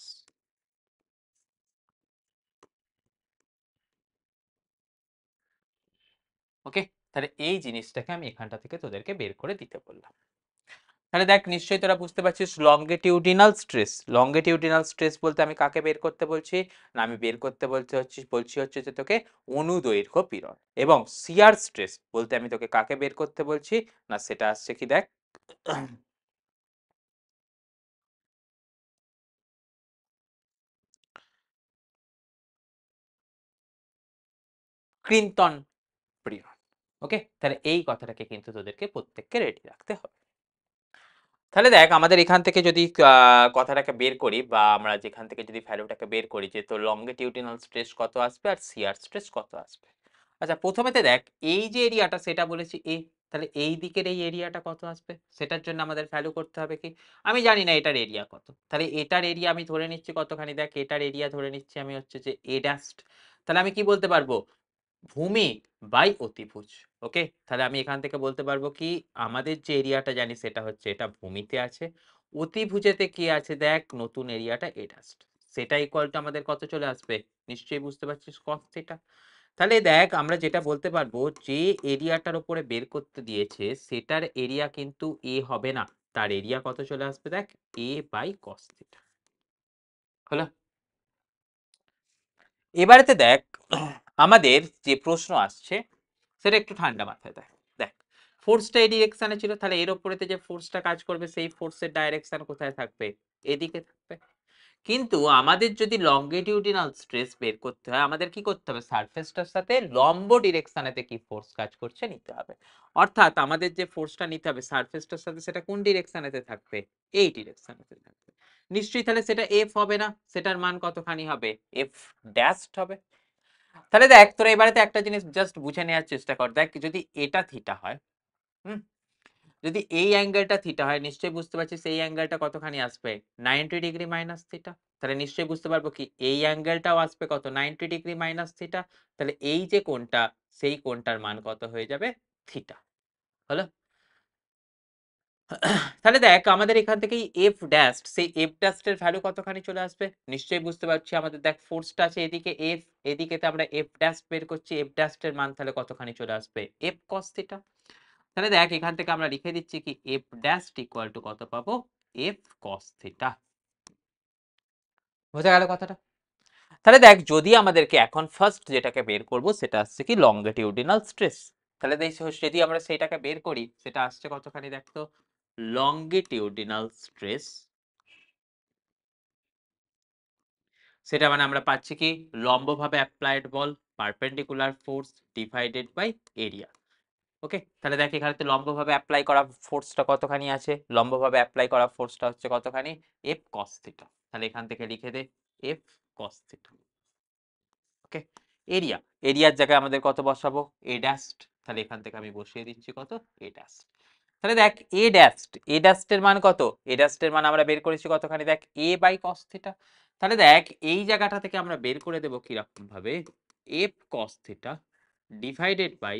ওকে, তাহলে এই জিনিসটাকে আমি এখানটা থেকে তোদেরকে বের করে দিতে বললাম। তাহলে দেখ নিশ্চয়ই তোরা বুঝতে পারছিস লংগিটিউডিনাল স্ট্রেস বলতে আমি কাকে বের করতে বলছি না, আমি বের করতে বলছি যে তোকে অনুদৈর্ঘ্য পীড়ন। এবং শিয়ার স্ট্রেস বলতে আমি তোকে কাকে বের করতে বলছি না, সেটা আসছে কি দেখ ক্রিন্তন পীড়ন। ওকে, তাহলে এই কথাটাকে কিন্তু তোদেরকে প্রত্যেককে রেডি রাখতে হবে। তাহলে দেখ আমাদের এখান থেকে যদি কথাটাকে বের করি বা আমরা যেখান থেকে যদি ভ্যালুটাকে বের করি যে তোর লংগিটিউডিনাল স্ট্রেস কত আসবে আর শিয়ার স্ট্রেস কত আসবে। আচ্ছা, প্রথমেতে দেখ এই যে এরিয়াটা সেটা বলেছি এ, তাহলে এই দিকের এই এরিয়াটা কত আসবে সেটার জন্য আমাদের ভ্যালু করতে হবে কি, আমি জানি না এটার এরিয়া কত, তাহলে এটার এরিয়া আমি ধরে নিচ্ছি কতখানি, দেখ এটার এরিয়া ধরে নিচ্ছি আমি হচ্ছে যে এ ড্যাস্ট। তাহলে আমি কি বলতে পারবো ভূমি বাই অতিভুজ। ওকে, তাহলে আমি এখান থেকে বলতে পারবো কি আমাদের যে এরিয়াটা জানি সেটা হচ্ছে এটা ভূমিতে আছে, অতিভুজেতে কি আছে দেখ নতুন এরিয়াটা এটা সেটা ইকুয়াল টু আমাদের কত চলে আসবে, নিশ্চয়ই বুঝতে পারছিস cos থিটা। তাহলে দেখ আমরা যেটা বলতে পারবো যে এরিয়াটার উপরে বের করতে দিয়েছে সেটার এরিয়া কিন্তু এ হবে না, তার এরিয়া কত চলে আসবে দেখ এ বাই cos থিটা। হলো, এবারেতে দেখ আমাদের যে প্রশ্ন আসছে সেটা একটু ঠান্ডা মাথায় দেখ। দেখ ফোর্সটা এই ডিরেকশনে ছিল, তাহলে এর উপরেতে যে ফোর্সটা কাজ করবে সেই ফোর্সের ডাইরেকশন কোথায় থাকবে, এদিকে থাকবে। কিন্তু আমাদের যদি লংগিটিউডিনাল স্ট্রেস বের করতে হয় আমাদের কি করতে হবে, সারফেসটার সাথে লম্ব ডিরেকশনেতে কি ফোর্স কাজ করছে নিতে হবে। অর্থাৎ আমাদের যে ফোর্সটা নিতে হবে সারফেসটার সাথে সেটা কোন ডিরেকশনেতে থাকবে, এই ডিরেকশনেতে থাকবে। নিশ্চয়ই তাহলে সেটা এফ হবে না, সেটার মান কতখানি হবে, এফ ড্যাশড হবে। তাহলে দেখ তোরা এবারে একটা জিনিস জাস্ট বুঝে নেওয়ার চেষ্টা কর, দেখ যদি এটা থিটা হয়, হুম, যদি এই অ্যাঙ্গেলটা থিটা হয় নিশ্চয়ই বুঝতে পারছিস এই অ্যাঙ্গেলটা কতখানি আসবে 90 ডিগ্রি মাইনাস থিটা। তাহলে নিশ্চয়ই বুঝতে পারবো কি এই অ্যাঙ্গেলটাও আসবে কত 90 ডিগ্রি মাইনাস থিটা। তাহলে এই যে কোণটা সেই কোণটার মান কত হয়ে যাবে থিটা। হলো, তাহলে দেখ আমাদের এখান থেকে এফ ড্যাশ সেই এফ ড্যাশ এর ভ্যালু কতখানি চলে আসবে, নিশ্চয়ই বুঝতে পারছি আমাদের দেখ ফোর্সটা আছে এদিকে এফ, এদিকেতে আমরা এফ ড্যাশ বের করছি, এফ ড্যাশ এর মান তাহলে কতখানি চলে আসবে এফ কস থিটা। তাহলে দেখ এখান থেকে আমরা লিখে দিচ্ছি কি এফ ড্যাশ ইকুয়াল টু কত পাবো এফ কস থিটা। বোঝা গেল কথাটা। তাহলে দেখ যদি আমাদেরকে এখন ফার্স্ট যেটাকে বের করব সেটা আসছে কি লংগিটিউডিনাল স্ট্রেস। তাহলে যদি আমরা সেটাকে বের করি সেটা আসছে কতখানি দেখ তো লংগিটিউডিনাল স্ট্রেস, সেটা মানে আমরা পাচ্ছি কি লম্বভাবে অ্যাপ্লাইড বল perpendicular force divided by area. Okay, তাহলে দেখ এখানে লম্বভাবে অ্যাপ্লাই করা ফোর্সটা কতখানি আছে, লম্বভাবে অ্যাপ্লাই করা ফোর্সটা হচ্ছে কতখানি এফ কস থিটা। তাহলে এখান থেকে লিখে দে এফ কস থিটা। ওকে, এরিয়া, এরিয়ার জায়গায় আমাদের কত বসাবো এ ড্যাস্ট, তাহলে এখান থেকে আমি বসিয়ে দিচ্ছি কত এ ড্যাস্ট। তাহলে দেখ এ ড্যাস্ট এর মান কত, এ ড্যাস্ট এর মান আমরা বের করেছি কতখানি দেখ এ বাই কস থিটা। তাহলে দেখ এই জায়গাটা থেকে আমরা বের করে দেব কি রকম ভাবে F cos theta divided by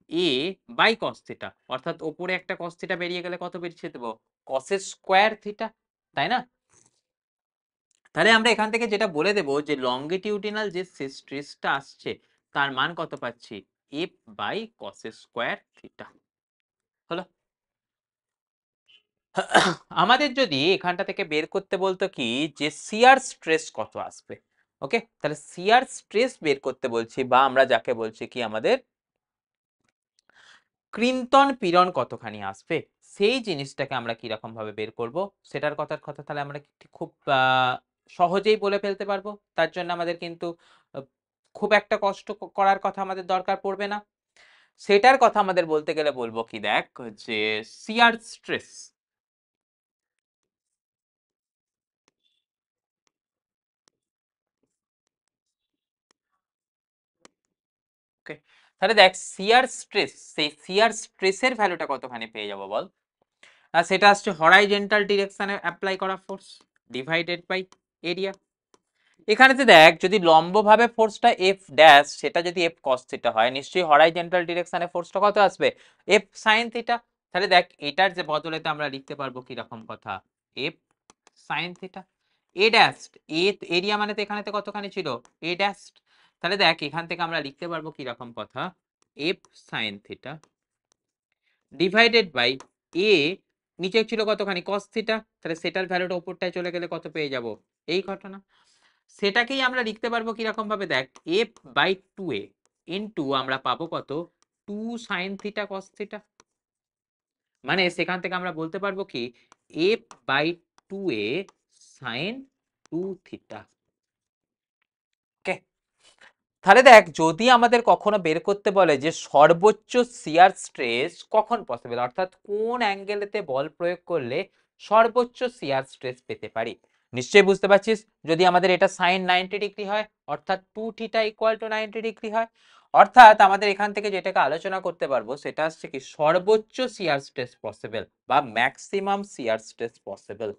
A by cos theta, অর্থাৎ ওপরে একটা কস থিটা বেরিয়ে গেলে কত বেরিয়ে দেবো কসের স্কোয়ার থিটা, তাই না। তাহলে আমরা এখান থেকে যেটা বলে দেব যে লংগিটিউডিনাল যে স্ট্রেসটা আসছে তার মান কত পাচ্ছি F by cos square theta. হলো, আমাদের যদি এখানটা থেকে বের করতে বলতো কি যে শিয়ার স্ট্রেস কত আসবে। ওকে, তাহলে শিয়ার স্ট্রেস বের করতে বলছি বা আমরা যাকে বলছি কি আমাদের ক্রিন্তন পীড়ন কতখানি আসবে সেই জিনিসটাকে আমরা কি রকম ভাবে বের করব সেটার কথা তাহলে আমরা খুব সহজেই বলে ফেলতে পারবো। তার জন্য আমাদের কিন্তু আহ, খুব একটা কষ্ট করার কথা আমাদের দরকার পড়বে না। সেটার কথা আমাদের বলতে গেলে বলবো কি দেখ যে শিয়ার স্ট্রেস ওকে, তাহলে দেখ শিয়ার স্ট্রেস, সেই শিয়ার স্ট্রেসের ভ্যালুটা কতখানি পেয়ে যাবো বল। আর সেটা আসছে হরাইজন্টাল ডিরেকশনে অ্যাপ্লাই করা ফোর্স ডিভাইডেড বাই এরিয়া। এখানেতে দেখ যদি লম্বভাবে ফোর্সটা এফ ড্যাশ, সেটা যদি এফ কস থিটা হয়, নিশ্চয়ই হরাইজন্টাল ডিরেকশনে ফোর্সটা কত আসবে, এফ সাইন থিটা। তাহলে দেখ এটার যে বদলেতে আমরা লিখতে পারবো কি রকম কথা, F sine theta. A dash, A area মানে তো এখানেতে কতখানি ছিল, এ ড্যাশ। তাহলে দেখ এখান থেকে আমরা লিখতে পারবো কি রকম কথা, F sine theta divided by A, নিচে ছিল কতখানি কস থিটা, তাহলে সেটার ভ্যালুটা উপরটায় চলে গেলে কত পেয়ে যাব, এই ঘটনা। সেটাকেই আমরা লিখতে পারবো কিরকম ভাবে, দেখ F by two A into আমরা পাবো কত, two sine theta cos theta. মানে সেখান থেকে আমরা বলতে পারবো কি, F by two A sine two theta. Okay, তাহলে দেখ যদি আমাদের কখনো বের করতে বলে যে সর্বোচ্চ শিয়ার স্ট্রেস কখন পসিবল, অর্থাৎ কোন অ্যাঙ্গেলেতে বল প্রয়োগ করলে সর্বোচ্চ শিয়ার স্ট্রেস পেতে পারি, নিশ্চয়ই বুঝতে পারছিস যদি আমাদের এটা সাইন 90 ডিগ্রি হয় অর্থাৎ two theta equal to 90 degree হয়, অর্থাৎ আমাদের এখান থেকে যেটাকে আলোচনা করতে পারবো সেটা হচ্ছে কি সর্বোচ্চ শিয়ার স্ট্রেস পসিবল বা ম্যাক্সিমাম শিয়ার স্ট্রেস পসিবল।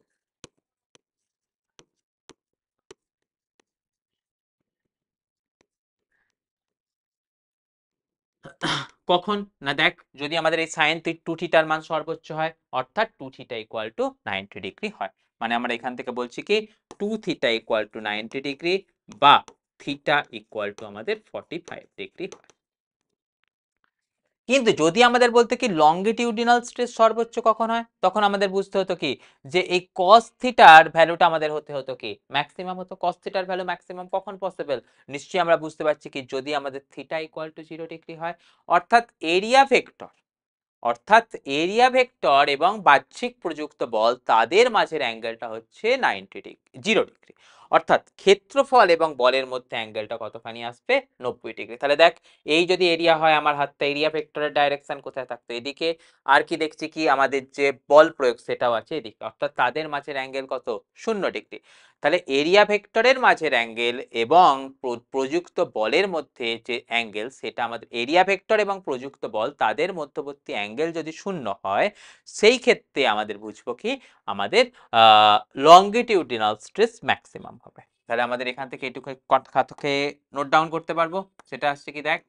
কখন না, দেখ যদি আমাদের এই সাইন টু থিটার মান সর্বোচ্চ হয় অর্থাৎ two theta equal to 90 degree হয়, মানে আমরা এখান থেকে বলছি কি two theta equal to 90 degree বা থিটা ইকুয়াল টু আমাদের 45 ডিগ্রি হয়। কিন্তু যদি আমাদের বলতে কি লংগিটিউডিনাল স্ট্রেস সর্বোচ্চ কখন হয়, তখন আমাদের বুঝতে হতো কি যে এই cos থিটার ভ্যালুটা আমাদের হতে হতো কি ম্যাক্সিমাম হতো। cos থিটার ভ্যালু ম্যাক্সিমাম কখন পসিবল, নিশ্চয়ই আমরা বুঝতে পারছি কি যদি আমাদের থিটা ইকুয়াল টু 0 ডিগ্রি হয়, অর্থাৎ এরিয়া ভেক্টর, অর্থাৎ এরিয়া ভেক্টর এবং বাহ্যিক প্রযুক্ত বল তাদের মাঝের অ্যাঙ্গেলটা হচ্ছে 90 ডিগ্রি, 0 ডিগ্রি, অর্থাৎ ক্ষেত্রফল এবং বলের মধ্যে অ্যাঙ্গেলটা কতখানি আসবে 90 ডিগ্রি। তাহলে দেখ এই যদি এরিয়া হয় আমার হাতটা, এরিয়া ভেক্টরের ডাইরেকশন কোথায় থাকতো এদিকে, আর কি দেখছি কি আমাদের যে বল প্রয়োগ সেটাও আছে এদিকে, অর্থাৎ তাদের মাঝের অ্যাঙ্গেল কত 0 ডিগ্রি। তাহলে এরিয়া ভেক্টরের মাঝের অ্যাঙ্গেল এবং প্রযুক্ত বলের মধ্যে যে অ্যাঙ্গেল সেটা আমাদের এরিয়া ভেক্টর এবং প্রযুক্ত বল তাদের মধ্যবর্তী অ্যাঙ্গেল যদি 0 হয়, সেই ক্ষেত্রে আমাদের বুঝবো কি আমাদের লংগিটিউডিনাল স্ট্রেস ম্যাক্সিমাম হবে। তাহলে আমাদের এখান থেকে এটুকু খাতাকে নোট ডাউন করতে পারবো, সেটা আসছে কি দেখ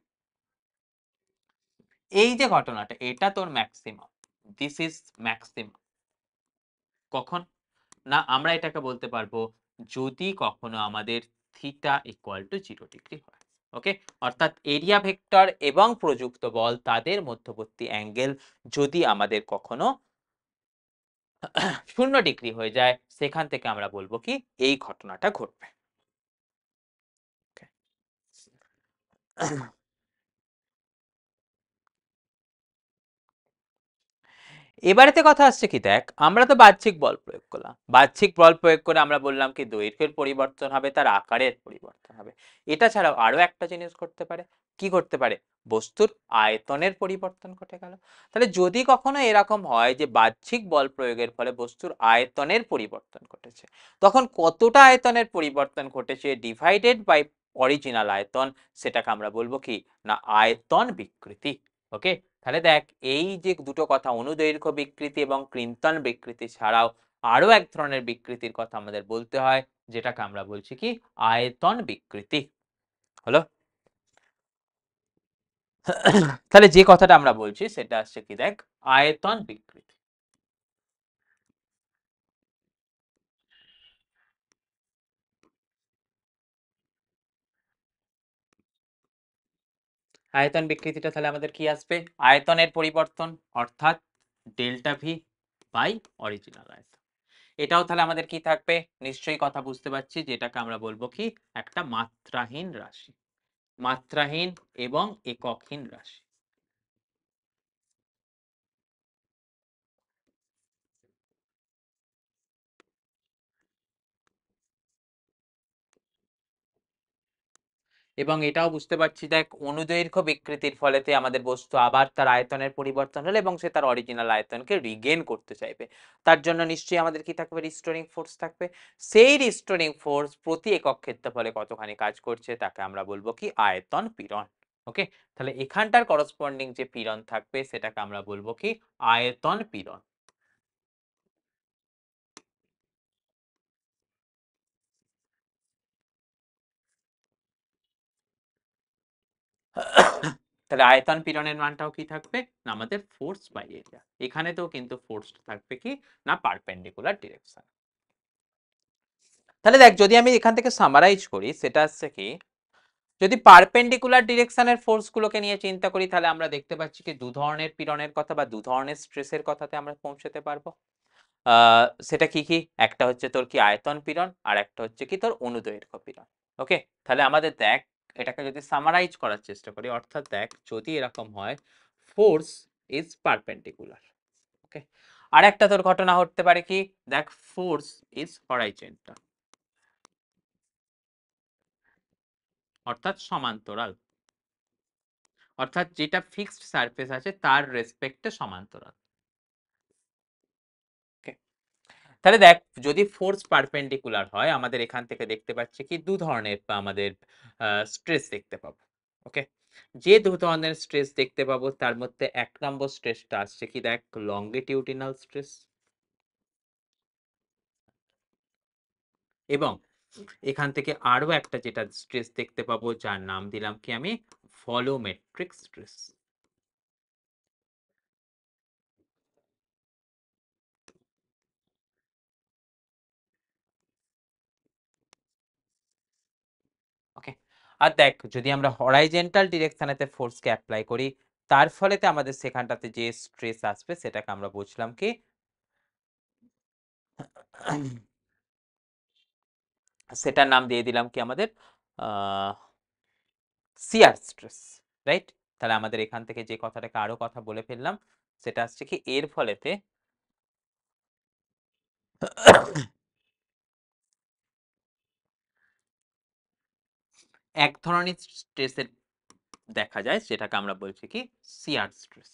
এই যে ঘটনাটা এটা তোর ম্যাক্সিমাম, দিস ইজ ম্যাক্সিমাম কখন না, আমরা এটাকে বলতে পারবো যদি কখনো আমাদের থিটা ইকুয়াল টু 0 ডিগ্রি হয়। ওকে, অর্থাৎ এরিয়া ভেক্টর এবং প্রযুক্ত বল তাদের মধ্যবর্তী অ্যাঙ্গেল যদি আমাদের কখনো 0 ডিগ্রি হয়ে যায়, সেখান থেকে আমরা বলবো কি এই ঘটনাটা ঘটবে। এবারেতে কথা আসছে কি দেখ আমরা তো বাহ্যিক বল প্রয়োগ করলাম, বাহ্যিক বল প্রয়োগ করে আমরা বললাম কি দৈর্ঘ্যের পরিবর্তন হবে, তার আকারের পরিবর্তন হবে। এটা ছাড়াও আরো একটা জিনিস করতে পারে, কি করতে পারে, বস্তুর আয়তনের পরিবর্তন ঘটে গেল। তাহলে যদি কখনো এরকম হয় যে বাহ্যিক বল প্রয়োগের ফলে বস্তুর আয়তনের পরিবর্তন ঘটেছে, তখন কতটা আয়তনের পরিবর্তন ঘটেছে ডিভাইডেড বাই অরিজিনাল আয়তন, সেটাকে আমরা বলবো কি না আয়তন বিকৃতি। ওকে, তাহলে দেখ এই যে দুটো কথা অনুদৈর্ঘ্য বিকৃতি এবং ক্লিন্তন বিকৃতি ছাড়াও আরো এক ধরনের বিকৃতির কথা আমাদের বলতে হয়, যেটাকে আমরা বলছি কি আয়তন বিকৃতি। হলো, তাহলে যে কথাটা আমরা বলছি সেটা আসছে কি দেখ আয়তন বিকৃতি। আয়তন বিকৃতিটা তাহলে আমাদের কি আসবে, আয়তনের পরিবর্তন অর্থাৎ ডেল্টা ভি বাই অরিজিনাল আয়তন। এটাও তাহলে আমাদের কি থাকবে, নিশ্চয়ই কথা বুঝতে পারছি যেটাকে আমরা বলবো কি একটা মাত্রাহীন রাশি, মাত্রাহীন এবং এককহীন রাশি। এবং এটাও বুঝতে পারছি দেখ অনুদৈর্ঘ্য বিকৃতির ফলেতে আমাদের বস্তু আবার তার আয়তনের পরিবর্তন হলে এবং সে তার অরিজিনাল আয়তনকে রিগেন করতে চাইবে, তার জন্য নিশ্চয়ই আমাদের কি থাকবে, রিস্টোরিং ফোর্স থাকবে। সেই রিস্টোরিং ফোর্স প্রতি একক ক্ষেত্রফলে কতখানি কাজ করছে তাকে আমরা বলবো কি আয়তন পীড়ন। ওকে, তাহলে এখানটার করসপন্ডিং যে পীড়ন থাকবে সেটাকে আমরা বলবো কি আয়তন পীড়ন। তাহলে আয়তন পীড়নের মানটাও কি থাকবে না আমাদের ফোর্স বাই এরিয়া। এখানেতেও কিন্তু ফোর্স থাকবে কি না পারপেন্ডিকুলার ডিরেকশন। তাহলে দেখ যদি আমি এখান থেকে সামারাইজ করি সেটা হচ্ছে কি যদি পারপেন্ডিকুলার ডিরেকশনের ফোর্স গুলোকে নিয়ে চিন্তা করি তাহলে আমরা দেখতে পাচ্ছি কি দু ধরনের পীড়নের কথা বা দু ধরনের স্ট্রেসের কথাতে আমরা পৌঁছতে পারবো। সেটা কি কি একটা হচ্ছে তোর কি আয়তন পীড়ন আর একটা হচ্ছে কি তোর অনুদৈর্ঘ্য পীড়ন। ওকে, তাহলে আমাদের দেখ এটাকে যদি সামারাইজ করার চেষ্টা করি অর্থাৎ দেখ যদি এরকম হয় ফোর্স ইজ পারপেন্ডিকুলার। ওকে, আর একটা তোর ঘটনা হতে পারে কি দেখ ফোর্স ইজ হরাইজন্টাল অর্থাৎ সমান্তরাল, অর্থাৎ যেটা ফিক্সড সারফেস আছে তার রেসপেক্টে সমান্তরাল। ওকে, তাহলে দেখ যদি ফোর্স পারপেন্ডিকুলার হয় আমাদের এখান থেকে দেখতে পাচ্ছি কি দু ধরনের আমাদের স্ট্রেস দেখতে পাবো। ওকে, যে দু ধরনের স্ট্রেস দেখতে পাবো তার মধ্যে এক নম্বর স্ট্রেসটা আসছে কি দেখ লংগিটিউডিনাল স্ট্রেস, এবং এখান থেকে আরো একটা যেটা স্ট্রেস দেখতে পাবো যার নাম দিলাম কি আমি ভলিওমেট্রিক স্ট্রেস। ওকে, আর দেখ যদি আমরা হরাইজন্টাল ডিরেকশনেতে ফোর্সকে অ্যাপ্লাই করি তার ফলেতে আমাদের সেখানটাতে যে স্ট্রেস আসবে সেটাকে আমরা বুঝলাম কি সেটার নাম দিয়ে দিলাম কি আমাদের শিয়ার স্ট্রেস, রাইট। তাহলে আমাদের এখান থেকে যে কথাটাকে আরো কথা বলে ফেললাম সেটা হচ্ছে কি এর ফলেতে এক ধরনের স্ট্রেসের দেখা যায় সেটাকে আমরা বলছি কি শিয়ার স্ট্রেস।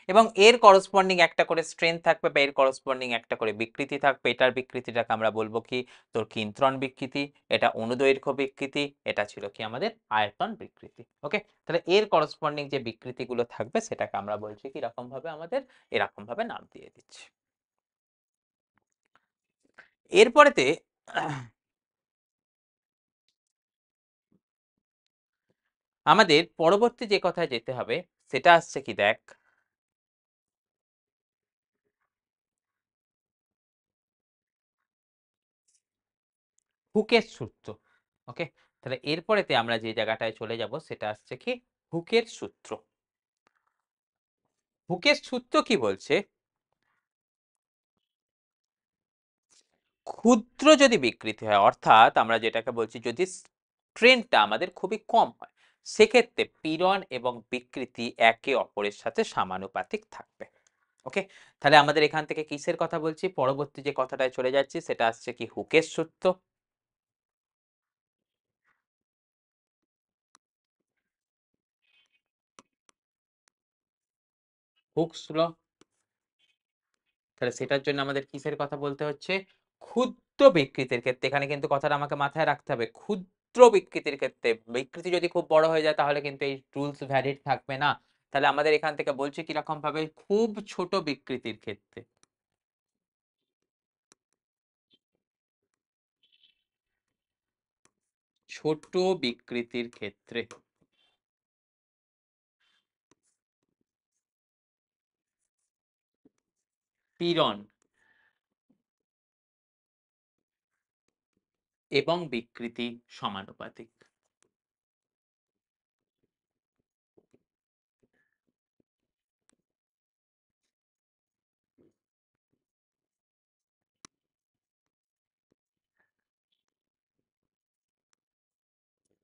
এবং এর করসপন্ডিং একটা করে স্ট্রেংথ থাকবে বা এর করসপন্ডিং একটা করে বিকৃতি থাকবে। এটার বিকৃতিটাকে আমরা বলবো কি তোর কিন্ত্রণ বিকৃতি, এটা অনুদৈর্ঘ্য বিকৃতি, এটা ছিল কি আমাদের আয়তন বিকৃতি। ওকে, তাহলে এর করসপন্ডিং যে বিকৃতিগুলো থাকবে সেটাকে আমরা বলছি কি এরকম ভাবে আমাদের এরকম ভাবে নাম দিয়ে দিচ্ছি। এরপরেতে আমাদের পরবর্তী যে কথায় যেতে হবে সেটা আসছে কি দেখ হুকের সূত্র। ওকে, তাহলে এরপরেতে আমরা যে জায়গাটায় চলে যাব সেটা আসছে কি হুকের সূত্র। হুকের সূত্র কি বলছে ক্ষুদ্র যদি বিকৃতি হয় অর্থাৎ আমরা যেটাকে বলছি যদি স্ট্রেনটা আমাদের খুবই কম হয় সেক্ষেত্রে পীড়ন এবং বিকৃতি একে অপরের সাথে সমানুপাতিক থাকবে। ওকে, তাহলে আমাদের এখান থেকে কিসের কথা বলছি পরবর্তী যে কথাটায় চলে যাচ্ছি সেটা আসছে কি হুকের সূত্র। হুকস ল, তাহলে সেটার জন্য আমাদের কিসের কথা বলতে হচ্ছে ক্ষুদ্র বিকৃতির ক্ষেত্রে। এখানে কিন্তু কথাটা আমাকে মাথায় রাখতে হবে ক্ষুদ্র বিকৃতির ক্ষেত্রে। বিকৃতি যদি খুব বড় হয়ে যায় তাহলে কিন্তু এই রুলস ভ্যালিড থাকবে না। তাহলে আমাদের এখান থেকে বলছি কিরকম ভাবে খুব ছোট বিকৃতির ক্ষেত্রে, ছোট বিকৃতির ক্ষেত্রে পীড়ন এবং বিকৃতি সমানুপাতিক।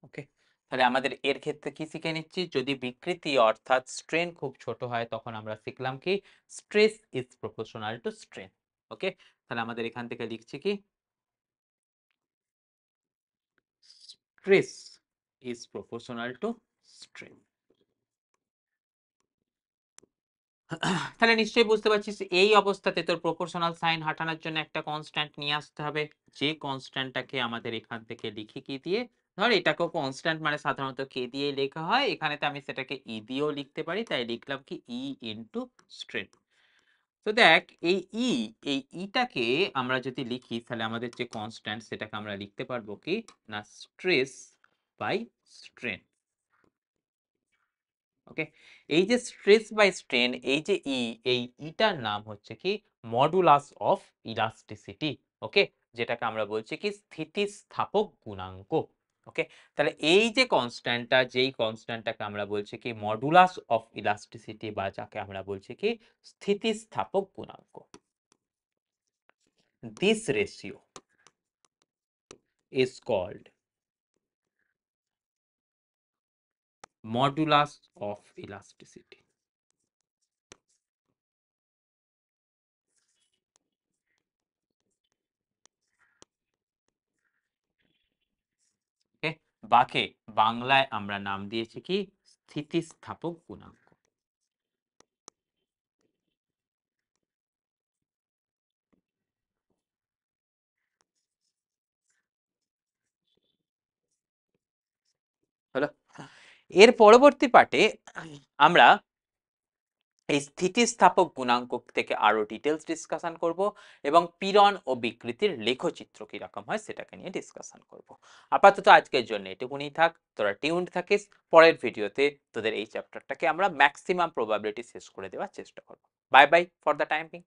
ওকে, তাহলে আমাদের এর ক্ষেত্রে কি শিখে নিচ্ছি যদি বিকৃতি অর্থাৎ স্ট্রেন খুব ছোট হয় তখন আমরা শিখলাম কি stress is proportional to strain. Okay, তাহলে আমাদের এখান থেকে লিখছি কি stress is proportional to strain. তাহলে নিশ্চয়ই বুঝতে পারছিস এই অবস্থাতে তোর প্রপোর্শনাল সাইন হাঁটানোর জন্য একটা কনস্ট্যান্ট নিয়ে আসতে হবে, যে কনস্ট্যান্টটাকে আমাদের এখান থেকে লিখি কি দিয়ে, ধর এটাকেও কনস্ট্যান্ট মানে সাধারণত কে দিয়ে লেখা হয়, এখানেতে আমি সেটাকে ই দিয়েও লিখতে পারি, তাই লিখলাম কি ই ইন্টু স্ট্রেন। তো দেখ এই এই ইটাকে আমরা যদি লিখি তাহলে আমাদের যে কনস্ট্যান্ট সেটাকে আমরা লিখতে পারবো কি না স্ট্রেস বাই স্ট্রেন। ওকে, এই যে স্ট্রেস বাই স্ট্রেন, এই যে এই ইটার নাম হচ্ছে কি মডুলাস অফ ইলাস্টিসিটি। ওকে, যেটাকে আমরা বলছি কি স্থিতিস্থাপক গুণাঙ্ক। ওকে, তাহলে এই যে কনস্ট্যান্টটা, যেই কনস্ট্যান্টটাকে আমরা বলছি কি মডুলাস অফ ইলাস্টিসিটি বা যাকে আমরা বলছি কি স্থিতিস্থাপক গুণাঙ্ক, this ratio is called modulus of elasticity. ওকে, বাকে বাংলায় আমরা নাম দিয়েছি কি স্থিতিস্থাপক গুণাঙ্ক। হলো, এর পরবর্তী পার্টে আমরা এই স্থিতিস্থাপক গুণাঙ্ক থেকে আরো ডিটেলস ডিসকাশন করব এবং পীড়ন ও বিকৃতির লেখচিত্র কি রকম হয় সেটাকে নিয়ে ডিসকাশন করব। আপাতত আজকের জন্য এটুকুনি থাক, তোরা টিউনড থাকিস। পরের ভিডিওতে তোদের এই চ্যাপ্টারটাকে আমরা ম্যাক্সিমাম প্রবাবিলিটি শেষ করে দেওয়ার চেষ্টা করব। Bye bye for the time being.